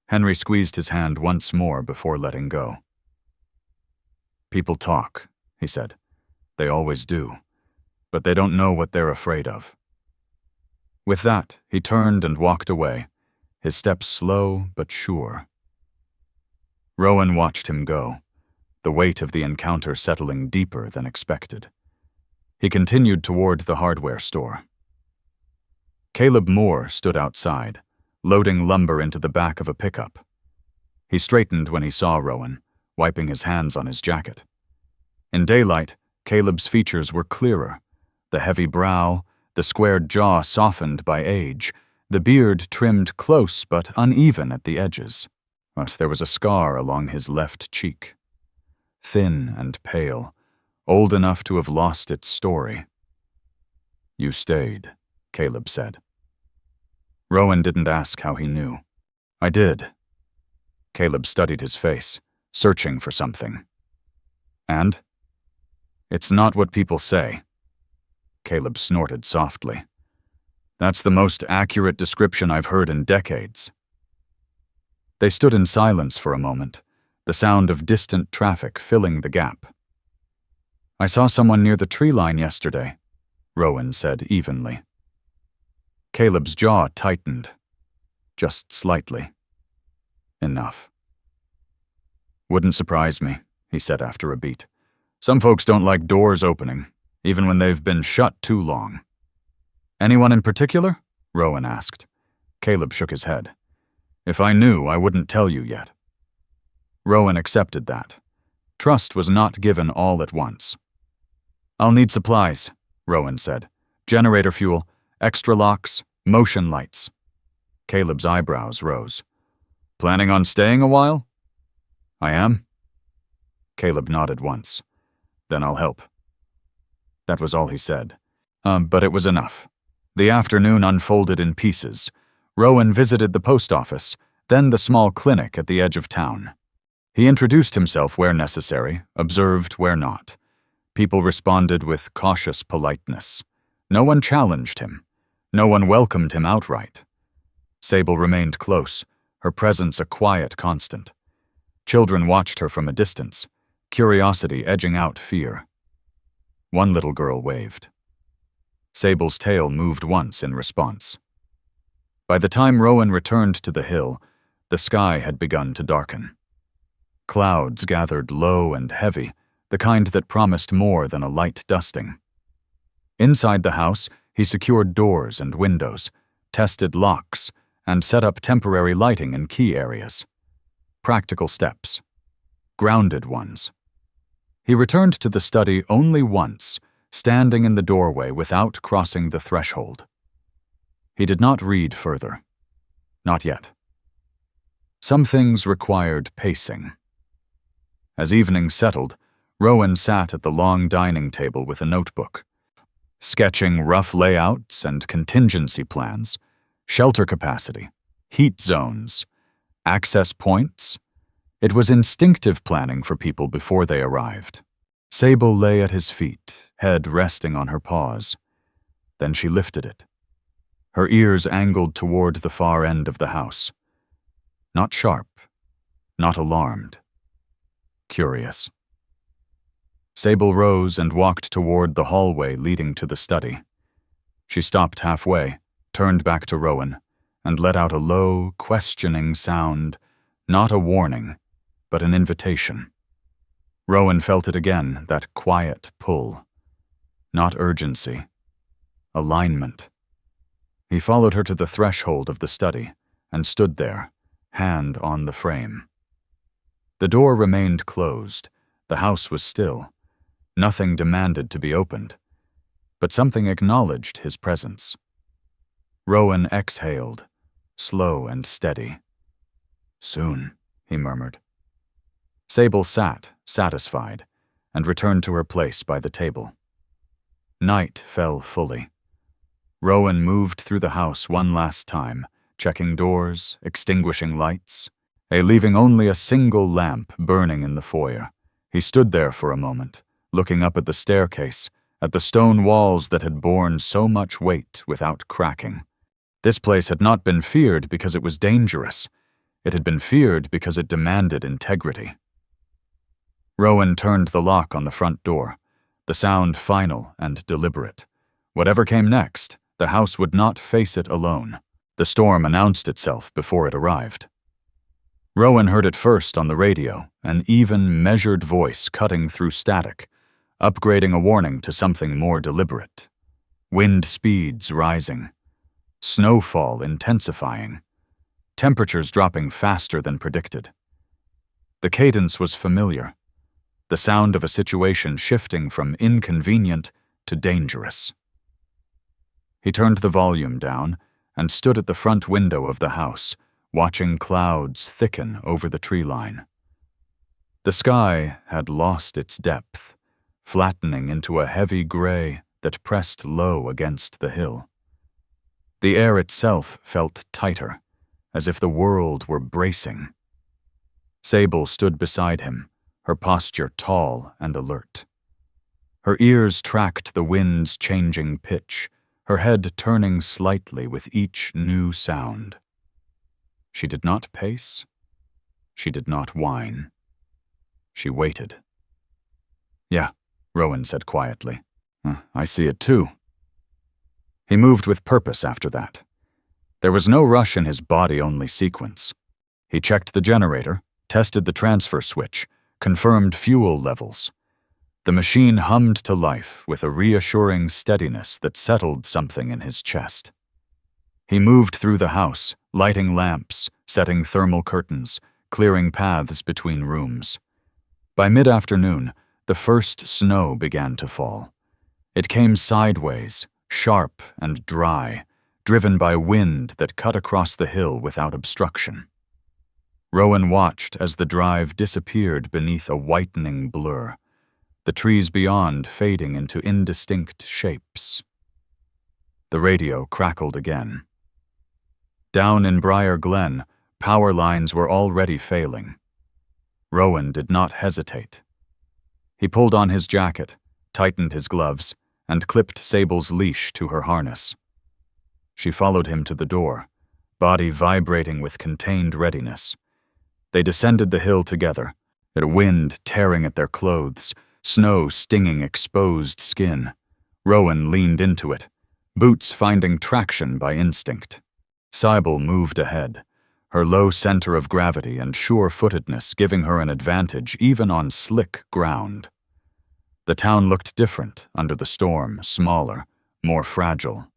Henry squeezed his hand once more before letting go. "People talk," he said. "They always do, but they don't know what they're afraid of." With that, he turned and walked away, his steps slow but sure. Rowan watched him go, the weight of the encounter settling deeper than expected. He continued toward the hardware store. Caleb Moore stood outside, loading lumber into the back of a pickup. He straightened when he saw Rowan, wiping his hands on his jacket. In daylight, Caleb's features were clearer, The heavy brow, the squared jaw softened by age, the beard trimmed close but uneven at the edges. But there was a scar along his left cheek. Thin and pale, old enough to have lost its story. "You stayed," Caleb said. Rowan didn't ask how he knew. "I did." Caleb studied his face, searching for something. "And?" "It's not what people say." Caleb snorted softly. "That's the most accurate description I've heard in decades." They stood in silence for a moment, the sound of distant traffic filling the gap. "I saw someone near the tree line yesterday," Rowan said evenly. Caleb's jaw tightened, just slightly. "Enough." "Wouldn't surprise me," he said after a beat. "Some folks don't like doors opening, even when they've been shut too long." "Anyone in particular?" Rowan asked. Caleb shook his head. "If I knew, I wouldn't tell you yet." Rowan accepted that. Trust was not given all at once. "I'll need supplies," Rowan said. "Generator fuel, extra locks, motion lights." Caleb's eyebrows rose. "Planning on staying a while?" "I am." Caleb nodded once. "Then I'll help." That was all he said. But it was enough. The afternoon unfolded in pieces. Rowan visited the post office, then the small clinic at the edge of town. He introduced himself where necessary, observed where not. People responded with cautious politeness. No one challenged him. No one welcomed him outright. Sable remained close, her presence a quiet constant. Children watched her from a distance, curiosity edging out fear. One little girl waved. Sable's tail moved once in response. By the time Rowan returned to the hill, the sky had begun to darken. Clouds gathered low and heavy, the kind that promised more than a light dusting. Inside the house, he secured doors and windows, tested locks, and set up temporary lighting in key areas. Practical steps. Grounded ones. He returned to the study only once, standing in the doorway without crossing the threshold. He did not read further. Not yet. Some things required pacing. As evening settled, Rowan sat at the long dining table with a notebook, sketching rough layouts and contingency plans, shelter capacity, heat zones, access points. It was instinctive planning for people before they arrived. Sable lay at his feet, head resting on her paws. Then she lifted it. Her ears angled toward the far end of the house. Not sharp, not alarmed. Curious. Sable rose and walked toward the hallway leading to the study. She stopped halfway, turned back to Rowan, and let out a low, questioning sound, not a warning, but an invitation. Rowan felt it again, that quiet pull. Not urgency. Alignment. He followed her to the threshold of the study and stood there, hand on the frame. The door remained closed. The house was still. Nothing demanded to be opened, but something acknowledged his presence. Rowan exhaled, slow and steady. "Soon," he murmured. Sable sat, satisfied, and returned to her place by the table. Night fell fully. Rowan moved through the house one last time, checking doors, extinguishing lights, leaving only a single lamp burning in the foyer. He stood there for a moment, looking up at the staircase, at the stone walls that had borne so much weight without cracking. This place had not been feared because it was dangerous. It had been feared because it demanded integrity. Rowan turned the lock on the front door, the sound final and deliberate. Whatever came next, the house would not face it alone. The storm announced itself before it arrived. Rowan heard it first on the radio, an even, measured voice cutting through static, upgrading a warning to something more deliberate. Wind speeds rising. Snowfall intensifying. Temperatures dropping faster than predicted. The cadence was familiar. The sound of a situation shifting from inconvenient to dangerous. He turned the volume down and stood at the front window of the house, watching clouds thicken over the tree line. The sky had lost its depth, flattening into a heavy gray that pressed low against the hill. The air itself felt tighter, as if the world were bracing. Sable stood beside him, her posture tall and alert. Her ears tracked the wind's changing pitch, her head turning slightly with each new sound. She did not pace. She did not whine. She waited. "Yeah," Rowan said quietly. "I see it too." He moved with purpose after that. There was no rush in his body-only sequence. He checked the generator, tested the transfer switch, confirmed fuel levels. The machine hummed to life with a reassuring steadiness that settled something in his chest. He moved through the house, lighting lamps, setting thermal curtains, clearing paths between rooms. By mid-afternoon, the first snow began to fall. It came sideways, sharp and dry, driven by wind that cut across the hill without obstruction. Rowan watched as the drive disappeared beneath a whitening blur, the trees beyond fading into indistinct shapes. The radio crackled again. Down in Brier Glen, power lines were already failing. Rowan did not hesitate. He pulled on his jacket, tightened his gloves, and clipped Sable's leash to her harness. She followed him to the door, body vibrating with contained readiness. They descended the hill together, the wind tearing at their clothes, snow stinging exposed skin. Rowan leaned into it, boots finding traction by instinct. Sable moved ahead, her low center of gravity and sure-footedness giving her an advantage even on slick ground. The town looked different under the storm, smaller, more fragile.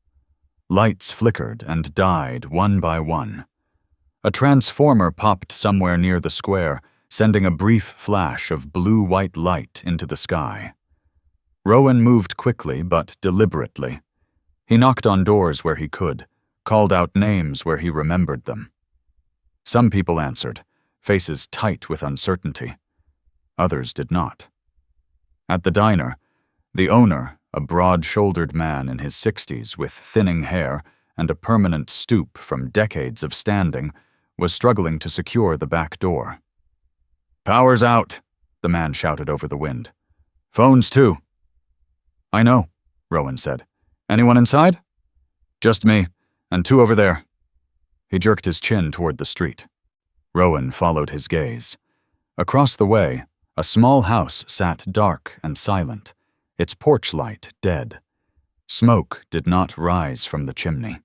Lights flickered and died one by one. A transformer popped somewhere near the square, sending a brief flash of blue-white light into the sky. Rowan moved quickly but deliberately. He knocked on doors where he could, called out names where he remembered them. Some people answered, faces tight with uncertainty. Others did not. At the diner, the owner, a broad-shouldered man in his 60s with thinning hair and a permanent stoop from decades of standing, was struggling to secure the back door. "Power's out," the man shouted over the wind. "Phones too." "I know," Rowan said. "Anyone inside?" "Just me, and two over there." He jerked his chin toward the street. Rowan followed his gaze. Across the way, a small house sat dark and silent, its porch light dead. Smoke did not rise from the chimney.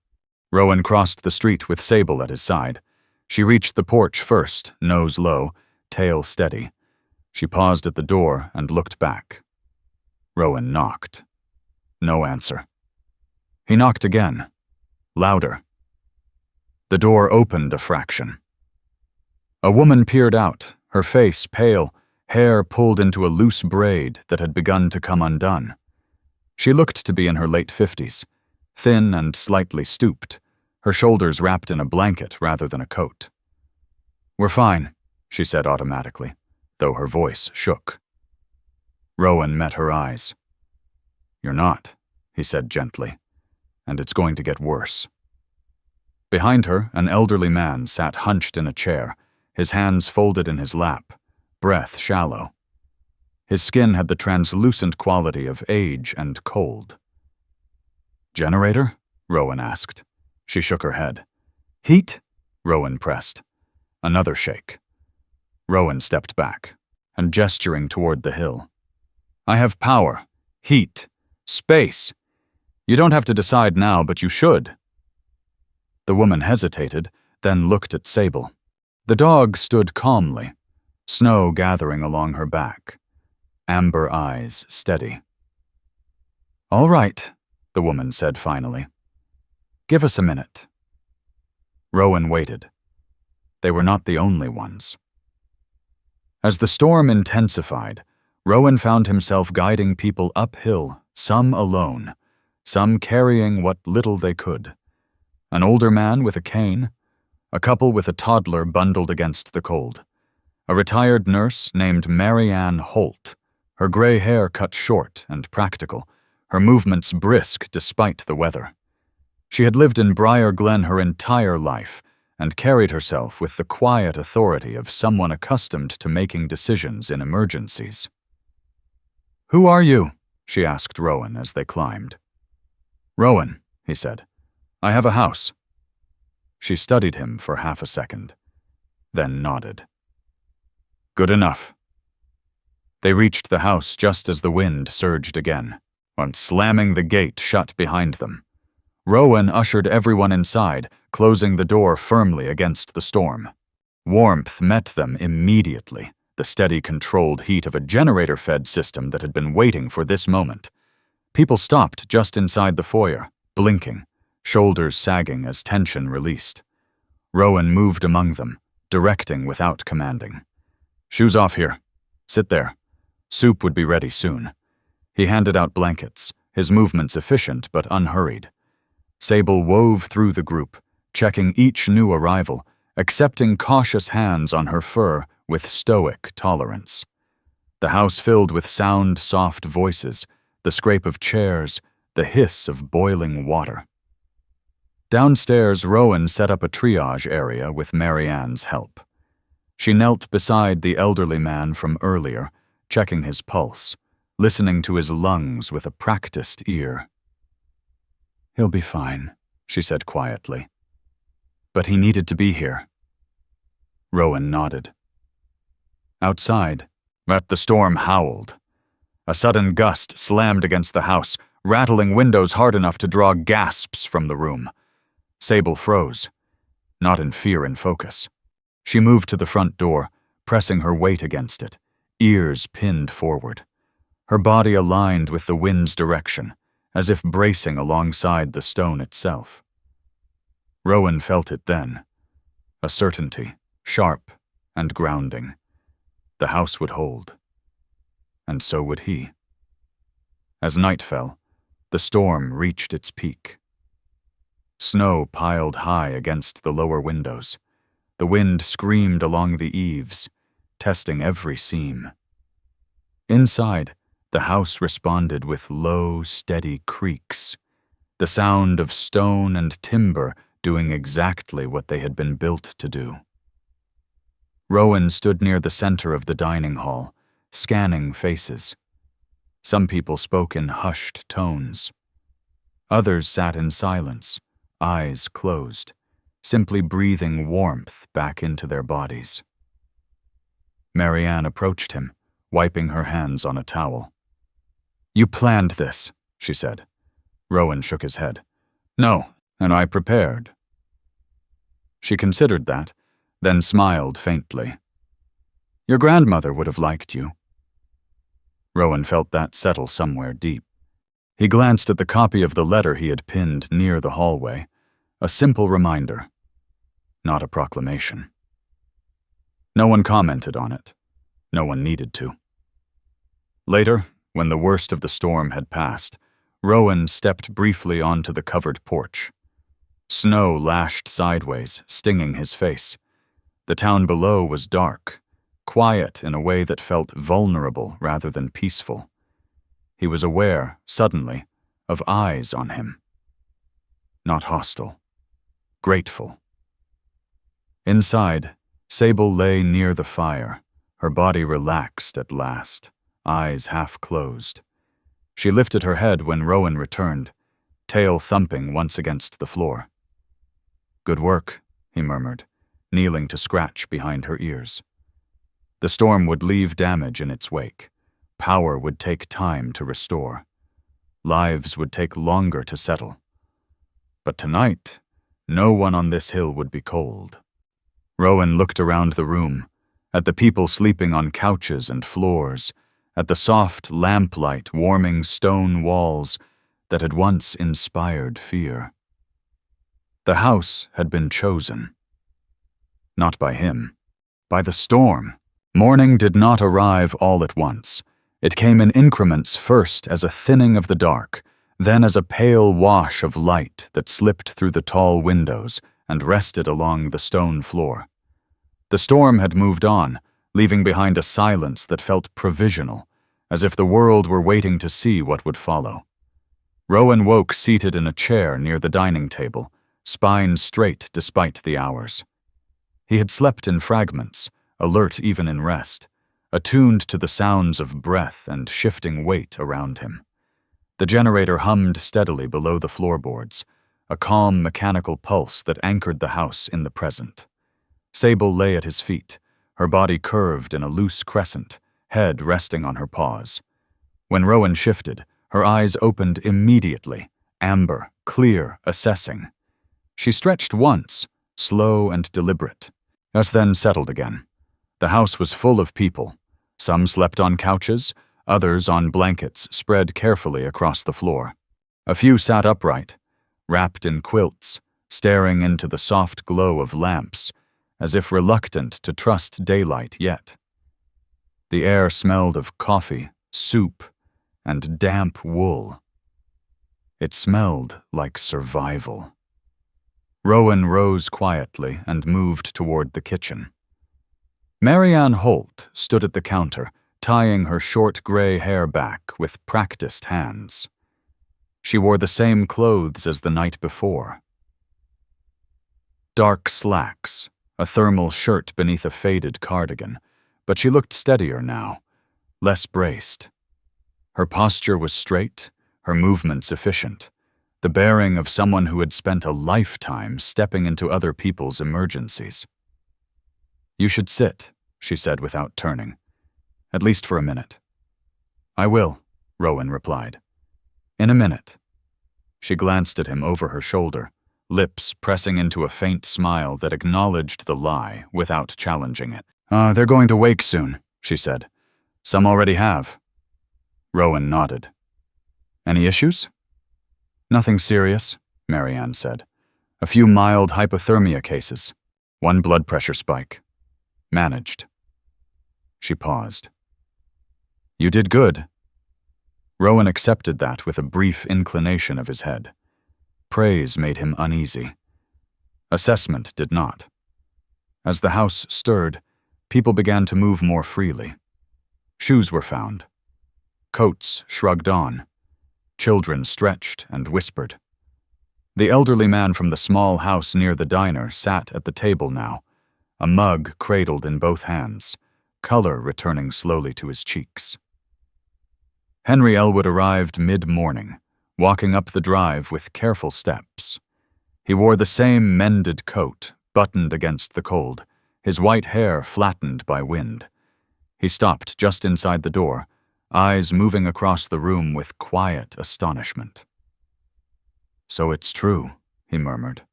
Rowan crossed the street with Sable at his side. She reached the porch first, nose low, tail steady. She paused at the door and looked back. Rowan knocked. No answer. He knocked again, louder. The door opened a fraction. A woman peered out, her face pale, hair pulled into a loose braid that had begun to come undone. She looked to be in her late 50s, thin and slightly stooped, her shoulders wrapped in a blanket rather than a coat. "We're fine," she said automatically, though her voice shook. Rowan met her eyes. "You're not," he said gently, "and it's going to get worse." Behind her, an elderly man sat hunched in a chair, his hands folded in his lap, breath shallow. His skin had the translucent quality of age and cold. "Generator?" Rowan asked. She shook her head. "Heat?" Rowan pressed. Another shake. Rowan stepped back, and gesturing toward the hill. "I have power, heat, space. You don't have to decide now, but you should." The woman hesitated, then looked at Sable. The dog stood calmly, snow gathering along her back, amber eyes steady. "All right," the woman said finally. "Give us a minute." Rowan waited. They were not the only ones. As the storm intensified, Rowan found himself guiding people uphill, some alone, some carrying what little they could. An older man with a cane, a couple with a toddler bundled against the cold, a retired nurse named Marianne Holt, her gray hair cut short and practical, her movements brisk despite the weather. She had lived in Brier Glen her entire life and carried herself with the quiet authority of someone accustomed to making decisions in emergencies. "Who are you?" she asked Rowan as they climbed. "Rowan," he said. "I have a house." She studied him for half a second, then nodded. "Good enough." They reached the house just as the wind surged again, and slamming the gate shut behind them. Rowan ushered everyone inside, closing the door firmly against the storm. Warmth met them immediately, the steady, controlled heat of a generator-fed system that had been waiting for this moment. People stopped just inside the foyer, blinking, shoulders sagging as tension released. Rowan moved among them, directing without commanding. "Shoes off here. Sit there. Soup would be ready soon." He handed out blankets, his movements efficient but unhurried. Sable wove through the group, checking each new arrival, accepting cautious hands on her fur with stoic tolerance. The house filled with sound, soft voices, the scrape of chairs, the hiss of boiling water. Downstairs, Rowan set up a triage area with Marianne's help. She knelt beside the elderly man from earlier, checking his pulse, listening to his lungs with a practiced ear. "He'll be fine," she said quietly. "But he needed to be here." Rowan nodded. Outside, the storm howled. A sudden gust slammed against the house, rattling windows hard enough to draw gasps from the room. Sable froze, not in fear in focus. She moved to the front door, pressing her weight against it, ears pinned forward. Her body aligned with the wind's direction, as if bracing alongside the stone itself. Rowan felt it then, a certainty, sharp and grounding. The house would hold. And so would he. As night fell, the storm reached its peak. Snow piled high against the lower windows. The wind screamed along the eaves, testing every seam. Inside, the house responded with low, steady creaks, the sound of stone and timber doing exactly what they had been built to do. Rowan stood near the center of the dining hall, scanning faces. Some people spoke in hushed tones. Others sat in silence, eyes closed, simply breathing warmth back into their bodies. Marianne approached him, wiping her hands on a towel. "You planned this," she said. Rowan shook his head. "No, and I prepared." She considered that, then smiled faintly. "Your grandmother would have liked you." Rowan felt that settle somewhere deep. He glanced at the copy of the letter he had pinned near the hallway, a simple reminder, not a proclamation. No one commented on it. No one needed to. Later, when the worst of the storm had passed, Rowan stepped briefly onto the covered porch. Snow lashed sideways, stinging his face. The town below was dark, quiet in a way that felt vulnerable rather than peaceful. He was aware, suddenly, of eyes on him. Not hostile. Grateful. Inside, Sable lay near the fire, her body relaxed at last, eyes half closed. She lifted her head when Rowan returned, tail thumping once against the floor. "Good work," he murmured, kneeling to scratch behind her ears. The storm would leave damage in its wake. Power would take time to restore. Lives would take longer to settle. But tonight, no one on this hill would be cold. Rowan looked around the room, at the people sleeping on couches and floors, at the soft lamplight warming stone walls that had once inspired fear. The house had been chosen. Not by him, by the storm. Morning did not arrive all at once. It came in increments, first as a thinning of the dark, then as a pale wash of light that slipped through the tall windows and rested along the stone floor. The storm had moved on, leaving behind a silence that felt provisional, as if the world were waiting to see what would follow. Rowan woke seated in a chair near the dining table, spine straight despite the hours. He had slept in fragments, alert even in rest, attuned to the sounds of breath and shifting weight around him. The generator hummed steadily below the floorboards, a calm mechanical pulse that anchored the house in the present. Sable lay at his feet, her body curved in a loose crescent, head resting on her paws. When Rowan shifted, her eyes opened immediately, amber, clear, assessing. She stretched once, slow and deliberate, then settled again. The house was full of people. Some slept on couches, others on blankets spread carefully across the floor. A few sat upright, wrapped in quilts, staring into the soft glow of lamps, as if reluctant to trust daylight yet. The air smelled of coffee, soup, and damp wool. It smelled like survival. Rowan rose quietly and moved toward the kitchen. Marianne Holt stood at the counter, tying her short gray hair back with practiced hands. She wore the same clothes as the night before. Dark slacks, a thermal shirt beneath a faded cardigan, but she looked steadier now, less braced. Her posture was straight, her movements efficient, the bearing of someone who had spent a lifetime stepping into other people's emergencies. "You should sit," she said without turning, "at least for a minute." "I will," Rowan replied. "In a minute." She glanced at him over her shoulder, lips pressing into a faint smile that acknowledged the lie without challenging it. They're going to wake soon," she said. "Some already have." Rowan nodded. "Any issues?" "Nothing serious," Marianne said. "A few mild hypothermia cases. One blood pressure spike. Managed." She paused. "You did good." Rowan accepted that with a brief inclination of his head. Praise made him uneasy. Assessment did not. As the house stirred, people began to move more freely. Shoes were found. Coats shrugged on. Children stretched and whispered. The elderly man from the small house near the diner sat at the table now, a mug cradled in both hands, color returning slowly to his cheeks. Henry Elwood arrived mid-morning, walking up the drive with careful steps. He wore the same mended coat, buttoned against the cold, his white hair flattened by wind. He stopped just inside the door, eyes moving across the room with quiet astonishment. "So it's true," he murmured.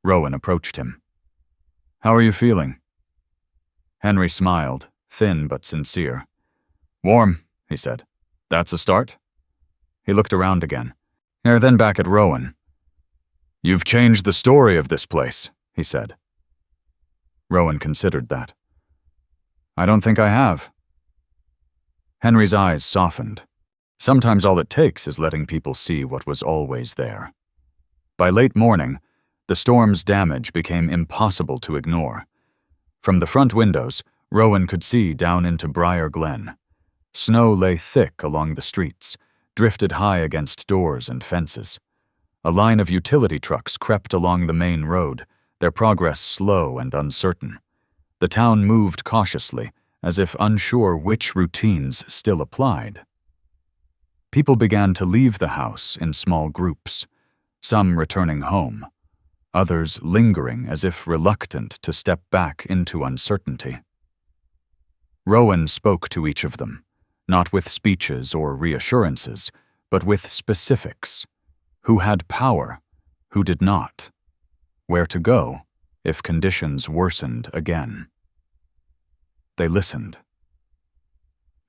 Rowan approached him. "How are you feeling?" Henry smiled, thin but sincere. "Warm," he said. "That's a start?" He looked around again, then back at Rowan. "You've changed the story of this place," he said. Rowan considered that. "I don't think I have." Henry's eyes softened. Sometimes all it takes is letting people see what was always there. By late morning, the storm's damage became impossible to ignore. From the front windows, Rowan could see down into Brier Glen. Snow lay thick along the streets, drifted high against doors and fences. A line of utility trucks crept along the main road, their progress slow and uncertain. The town moved cautiously, as if unsure which routines still applied. People began to leave the house in small groups, some returning home, others lingering as if reluctant to step back into uncertainty. Rowan spoke to each of them, not with speeches or reassurances, but with specifics. Who had power, who did not, where to go if conditions worsened again. They listened.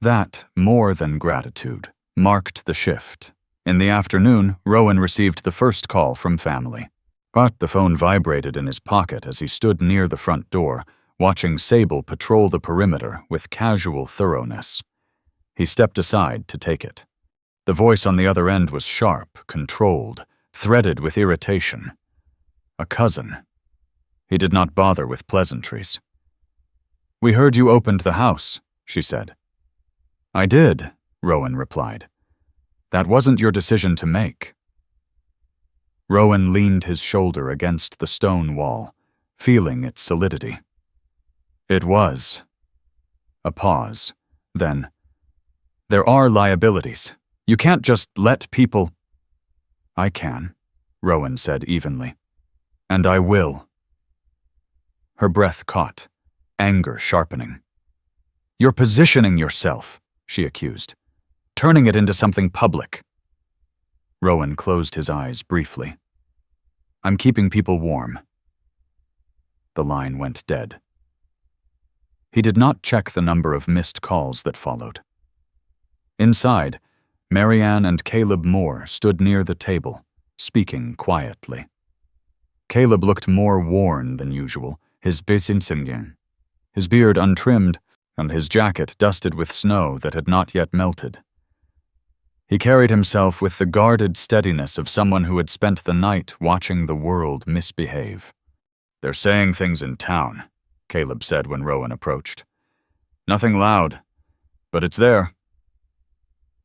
That, more than gratitude, marked the shift. In the afternoon, Rowan received the first call from family. But the phone vibrated in his pocket as he stood near the front door, watching Sable patrol the perimeter with casual thoroughness. He stepped aside to take it. The voice on the other end was sharp, controlled, threaded with irritation. A cousin. He did not bother with pleasantries. "We heard you opened the house," she said. "I did," Rowan replied. "That wasn't your decision to make." Rowan leaned his shoulder against the stone wall, feeling its solidity. "It was." A pause. Then, "There are liabilities. You can't just let people—" "I can," Rowan said evenly. "And I will." Her breath caught, anger sharpening. "You're positioning yourself," she accused, "turning it into something public." Rowan closed his eyes briefly. "I'm keeping people warm." The line went dead. He did not check the number of missed calls that followed. Inside, Marianne and Caleb Moore stood near the table, speaking quietly. Caleb looked more worn than usual, his beard untrimmed, and his jacket dusted with snow that had not yet melted. He carried himself with the guarded steadiness of someone who had spent the night watching the world misbehave. "They're saying things in town," Caleb said when Rowan approached. "Nothing loud, but it's there."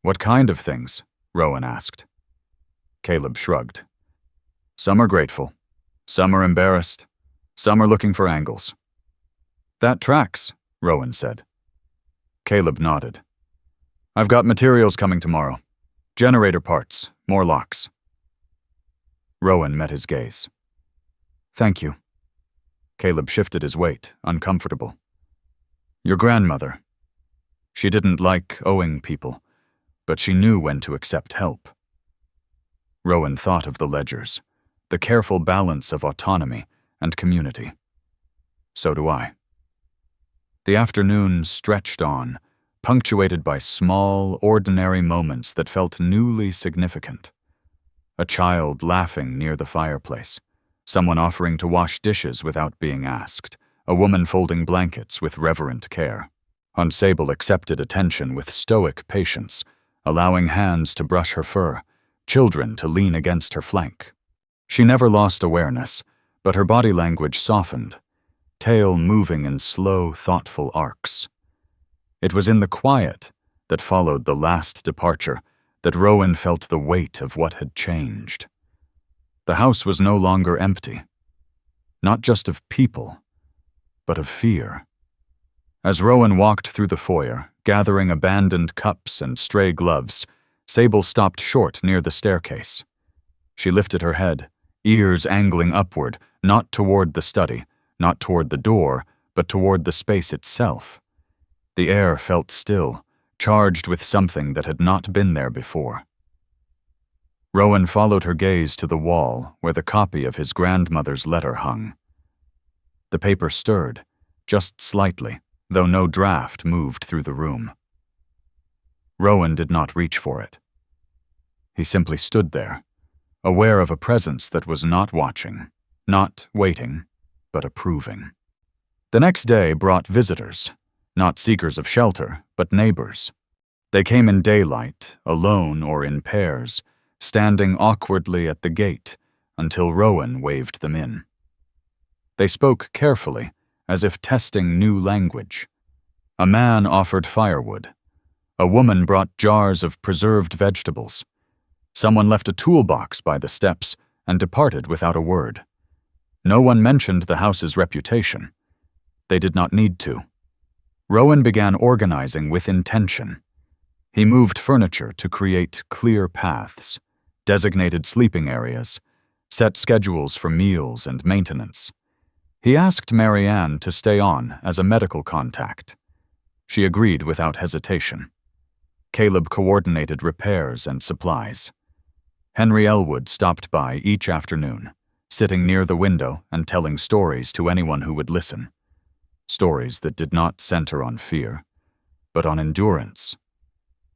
"What kind of things?" Rowan asked. Caleb shrugged. "Some are grateful. Some are embarrassed. Some are looking for angles." "That tracks," Rowan said. Caleb nodded. "I've got materials coming tomorrow. Generator parts, more locks." Rowan met his gaze. "Thank you." Caleb shifted his weight, uncomfortable. "Your grandmother. She didn't like owing people, but she knew when to accept help." Rowan thought of the ledgers, the careful balance of autonomy and community. So do I. The afternoon stretched on, punctuated by small, ordinary moments that felt newly significant. A child laughing near the fireplace, someone offering to wash dishes without being asked, a woman folding blankets with reverent care. Aunt Sable accepted attention with stoic patience, allowing hands to brush her fur, children to lean against her flank. She never lost awareness, but her body language softened, tail moving in slow, thoughtful arcs. It was in the quiet that followed the last departure that Rowan felt the weight of what had changed. The house was no longer empty, not just of people, but of fear. As Rowan walked through the foyer, gathering abandoned cups and stray gloves, Sable stopped short near the staircase. She lifted her head, ears angling upward, not toward the study, not toward the door, but toward the space itself. The air felt still, charged with something that had not been there before. Rowan followed her gaze to the wall where the copy of his grandmother's letter hung. The paper stirred, just slightly, though no draft moved through the room. Rowan did not reach for it. He simply stood there, aware of a presence that was not watching, not waiting, but approving. The next day brought visitors, not seekers of shelter, but neighbors. They came in daylight, alone or in pairs, standing awkwardly at the gate until Rowan waved them in. They spoke carefully, as if testing new language. A man offered firewood. A woman brought jars of preserved vegetables. Someone left a toolbox by the steps and departed without a word. No one mentioned the house's reputation. They did not need to. Rowan began organizing with intention. He moved furniture to create clear paths, designated sleeping areas, set schedules for meals and maintenance. He asked Marianne to stay on as a medical contact. She agreed without hesitation. Caleb coordinated repairs and supplies. Henry Elwood stopped by each afternoon, sitting near the window and telling stories to anyone who would listen. Stories that did not center on fear, but on endurance.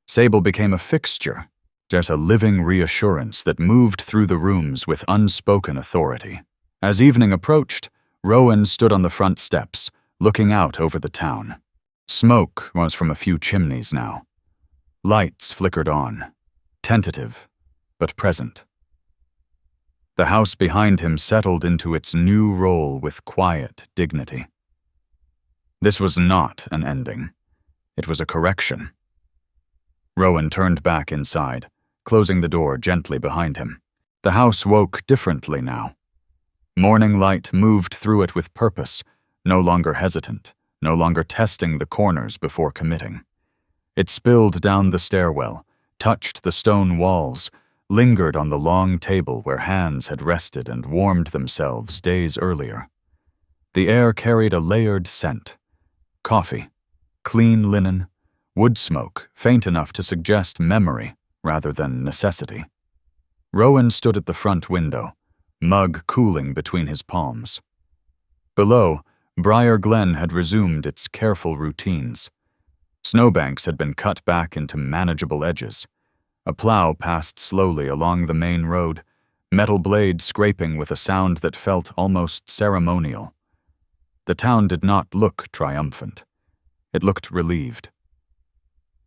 Sable became a fixture, just a living reassurance that moved through the rooms with unspoken authority. As evening approached, Rowan stood on the front steps, looking out over the town. Smoke was from a few chimneys now. Lights flickered on. tentative, but present. The house behind him settled into its new role with quiet dignity. This was not an ending. It was a correction. Rowan turned back inside, closing the door gently behind him. The house woke differently now. Morning light moved through it with purpose, no longer hesitant, no longer testing the corners before committing. It spilled down the stairwell, touched the stone walls, lingered on the long table where hands had rested and warmed themselves days earlier. The air carried a layered scent. Coffee, clean linen, wood smoke faint enough to suggest memory rather than necessity. Rowan stood at the front window, mug cooling between his palms. Below, Brier Glen had resumed its careful routines. Snowbanks had been cut back into manageable edges. A plow passed slowly along the main road, metal blade scraping with a sound that felt almost ceremonial. The town did not look triumphant. It looked relieved.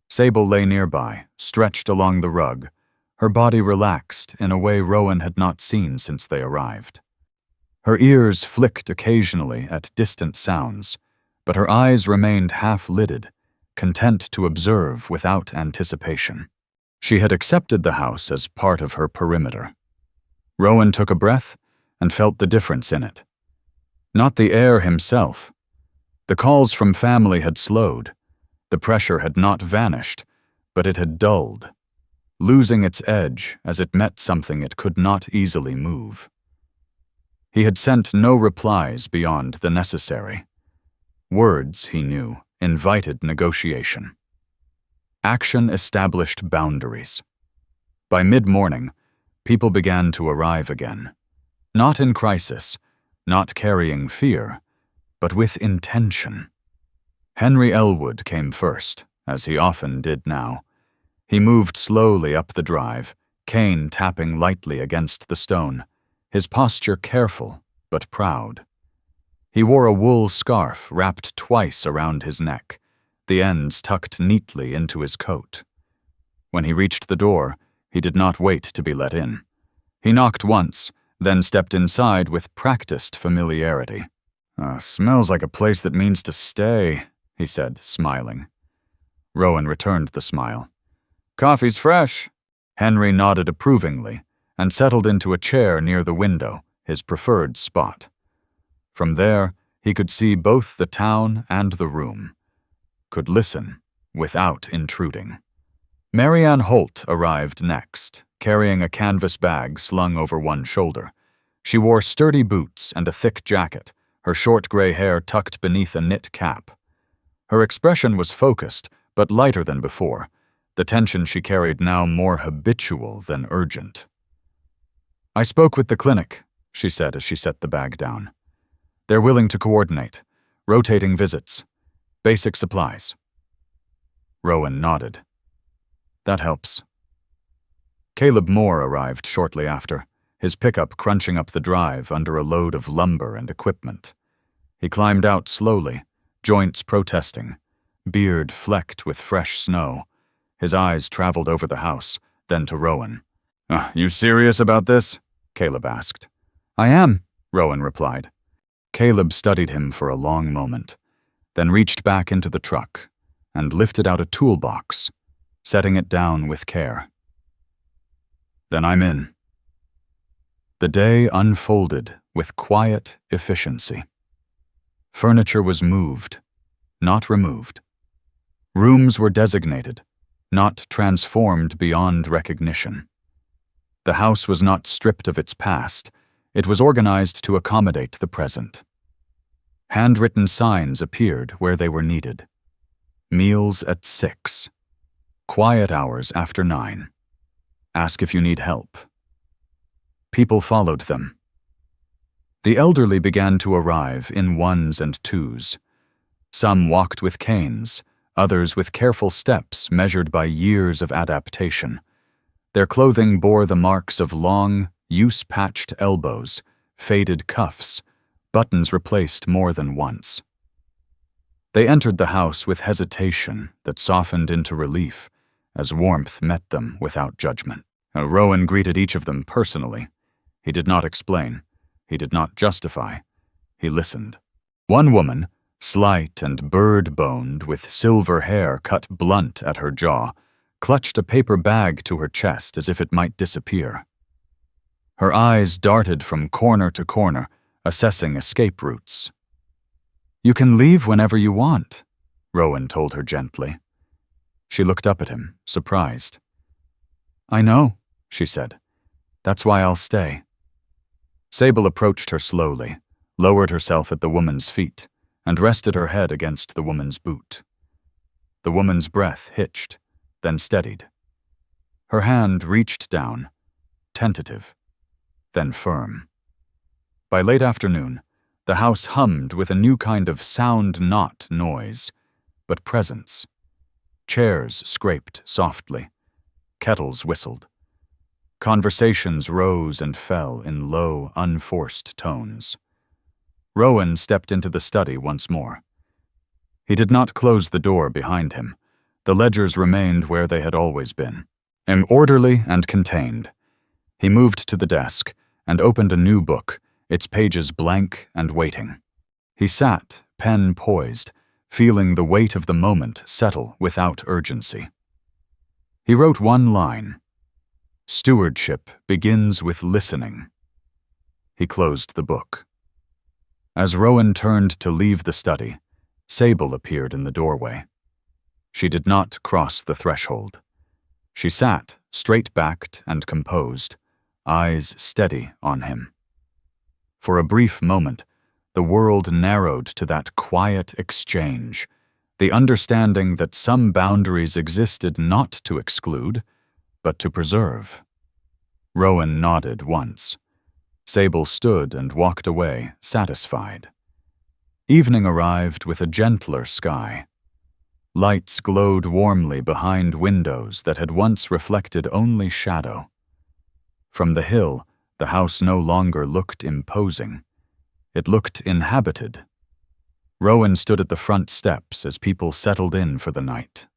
Sable lay nearby, stretched along the rug, her body relaxed in a way Rowan had not seen since they arrived. Her ears flicked occasionally at distant sounds, but her eyes remained half-lidded, content to observe without anticipation. She had accepted the house as part of her perimeter. Rowan took a breath and felt the difference in it. Not the air himself. The calls from family had slowed. The pressure had not vanished, but it had dulled, losing its edge as it met something it could not easily move. He had sent no replies beyond the necessary. Words, he knew, invited negotiation. Action established boundaries. By mid-morning, people began to arrive again. Not in crisis, not carrying fear, but with intention. Henry Elwood came first, as he often did now. He moved slowly up the drive, cane tapping lightly against the stone, his posture careful but proud. He wore a wool scarf wrapped twice around his neck, the ends tucked neatly into his coat. When he reached the door, he did not wait to be let in. He knocked once, then stepped inside with practiced familiarity. "Smells like a place that means to stay," he said, smiling. Rowan returned the smile. "Coffee's fresh." Henry nodded approvingly and settled into a chair near the window, his preferred spot. From there, he could see both the town and the room, could listen without intruding. Marianne Holt arrived next, carrying a canvas bag slung over one shoulder. She wore sturdy boots and a thick jacket, her short gray hair tucked beneath a knit cap. Her expression was focused, but lighter than before, the tension she carried now more habitual than urgent. "I spoke with the clinic," she said as she set the bag down. "They're willing to coordinate, rotating visits, basic supplies." Rowan nodded. "That helps." Caleb Moore arrived shortly after, his pickup crunching up the drive under a load of lumber and equipment. He climbed out slowly, joints protesting, beard flecked with fresh snow. His eyes traveled over the house, then to Rowan. "You serious about this?" Caleb asked. "I am," Rowan replied. Caleb studied him for a long moment, then reached back into the truck and lifted out a toolbox, setting it down with care. "Then I'm in." The day unfolded with quiet efficiency. Furniture was moved, not removed. Rooms were designated, not transformed beyond recognition. The house was not stripped of its past, it was organized to accommodate the present. Handwritten signs appeared where they were needed. Meals at 6. Quiet hours after 9. Ask if you need help. People followed them. The elderly began to arrive in ones and twos. Some walked with canes, others with careful steps measured by years of adaptation. Their clothing bore the marks of long, use-patched elbows, faded cuffs, buttons replaced more than once. They entered the house with hesitation that softened into relief as warmth met them without judgment. Rowan greeted each of them personally. He did not explain. He did not justify. He listened. One woman, slight and bird-boned, with silver hair cut blunt at her jaw, clutched a paper bag to her chest as if it might disappear. Her eyes darted from corner to corner, assessing escape routes. "You can leave whenever you want," Rowan told her gently. She looked up at him, surprised. "I know," she said. "That's why I'll stay." Sable approached her slowly, lowered herself at the woman's feet, and rested her head against the woman's boot. The woman's breath hitched, then steadied. Her hand reached down, tentative, then firm. By late afternoon, the house hummed with a new kind of sound-not noise, but presence. Chairs scraped softly. Kettles whistled. Conversations rose and fell in low, unforced tones. Rowan stepped into the study once more. He did not close the door behind him. The ledgers remained where they had always been, orderly and contained. He moved to the desk and opened a new book, its pages blank and waiting. He sat, pen poised, feeling the weight of the moment settle without urgency. He wrote one line: "Stewardship begins with listening." He closed the book. As Rowan turned to leave the study, Sable appeared in the doorway. She did not cross the threshold. She sat, straight-backed and composed, eyes steady on him. For a brief moment, the world narrowed to that quiet exchange, the understanding that some boundaries existed not to exclude, but to preserve. Rowan nodded once. Sable stood and walked away, satisfied. Evening arrived with a gentler sky. Lights glowed warmly behind windows that had once reflected only shadow. From the hill, the house no longer looked imposing. It looked inhabited. Rowan stood at the front steps as people settled in for the night.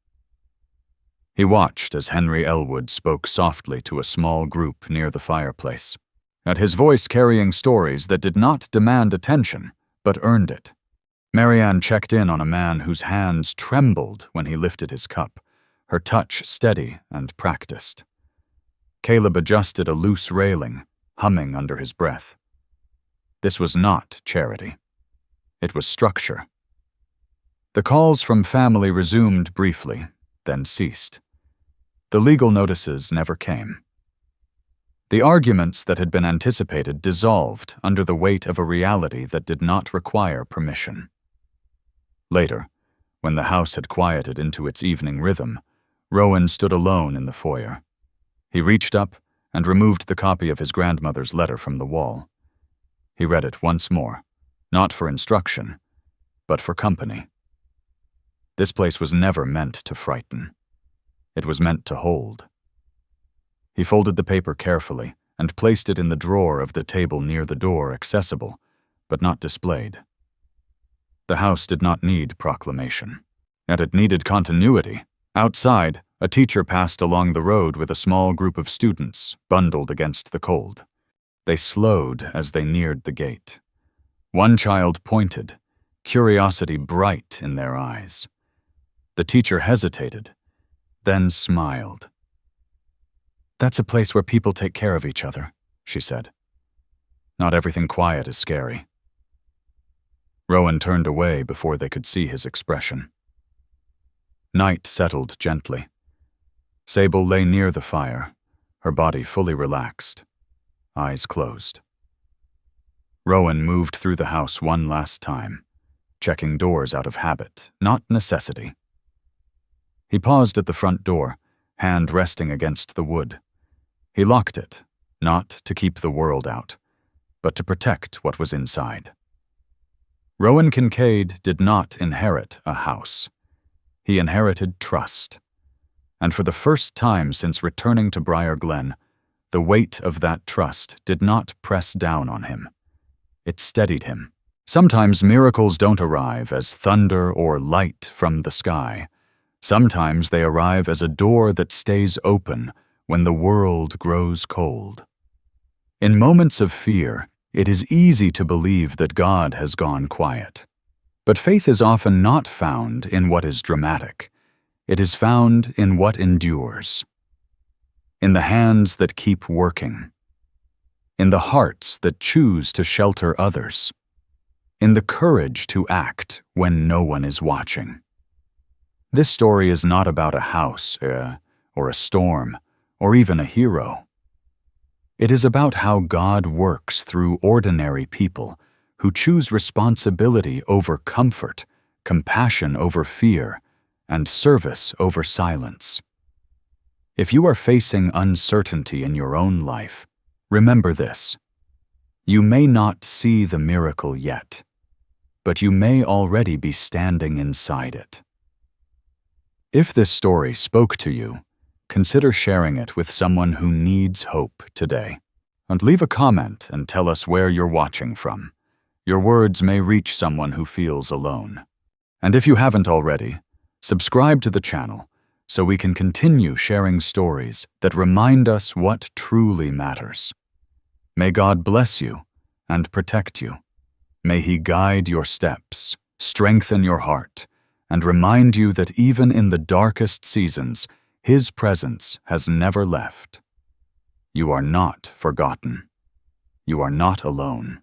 He watched as Henry Elwood spoke softly to a small group near the fireplace, at his voice carrying stories that did not demand attention, but earned it. Marianne checked in on a man whose hands trembled when he lifted his cup, her touch steady and practiced. Caleb adjusted a loose railing, humming under his breath. This was not charity. It was structure. The calls from family resumed briefly, then ceased. The legal notices never came. The arguments that had been anticipated dissolved under the weight of a reality that did not require permission. Later, when the house had quieted into its evening rhythm, Rowan stood alone in the foyer. He reached up and removed the copy of his grandmother's letter from the wall. He read it once more, not for instruction, but for company. This place was never meant to frighten. It was meant to hold. He folded the paper carefully and placed it in the drawer of the table near the door, accessible, but not displayed. The house did not need proclamation, and it needed continuity. Outside, a teacher passed along the road with a small group of students, bundled against the cold. They slowed as they neared the gate. One child pointed, curiosity bright in their eyes. The teacher hesitated, then smiled. "That's a place where people take care of each other," she said. "Not everything quiet is scary." Rowan turned away before they could see his expression. Night settled gently. Sable lay near the fire, her body fully relaxed, eyes closed. Rowan moved through the house one last time, checking doors out of habit, not necessity. He paused at the front door, hand resting against the wood. He locked it, not to keep the world out, but to protect what was inside. Rowan Kincaid did not inherit a house. He inherited trust. And for the first time since returning to Brier Glen, the weight of that trust did not press down on him. It steadied him. Sometimes miracles don't arrive as thunder or light from the sky. Sometimes they arrive as a door that stays open when the world grows cold. In moments of fear, it is easy to believe that God has gone quiet. But faith is often not found in what is dramatic. It is found in what endures. In the hands that keep working. In the hearts that choose to shelter others. In the courage to act when no one is watching. This story is not about a house, or a storm, or even a hero. It is about how God works through ordinary people who choose responsibility over comfort, compassion over fear, and service over silence. If you are facing uncertainty in your own life, remember this. You may not see the miracle yet, but you may already be standing inside it. If this story spoke to you, consider sharing it with someone who needs hope today. And leave a comment and tell us where you're watching from. Your words may reach someone who feels alone. And if you haven't already, subscribe to the channel so we can continue sharing stories that remind us what truly matters. May God bless you and protect you. May He guide your steps, strengthen your heart, and remind you that even in the darkest seasons, His presence has never left. You are not forgotten. You are not alone.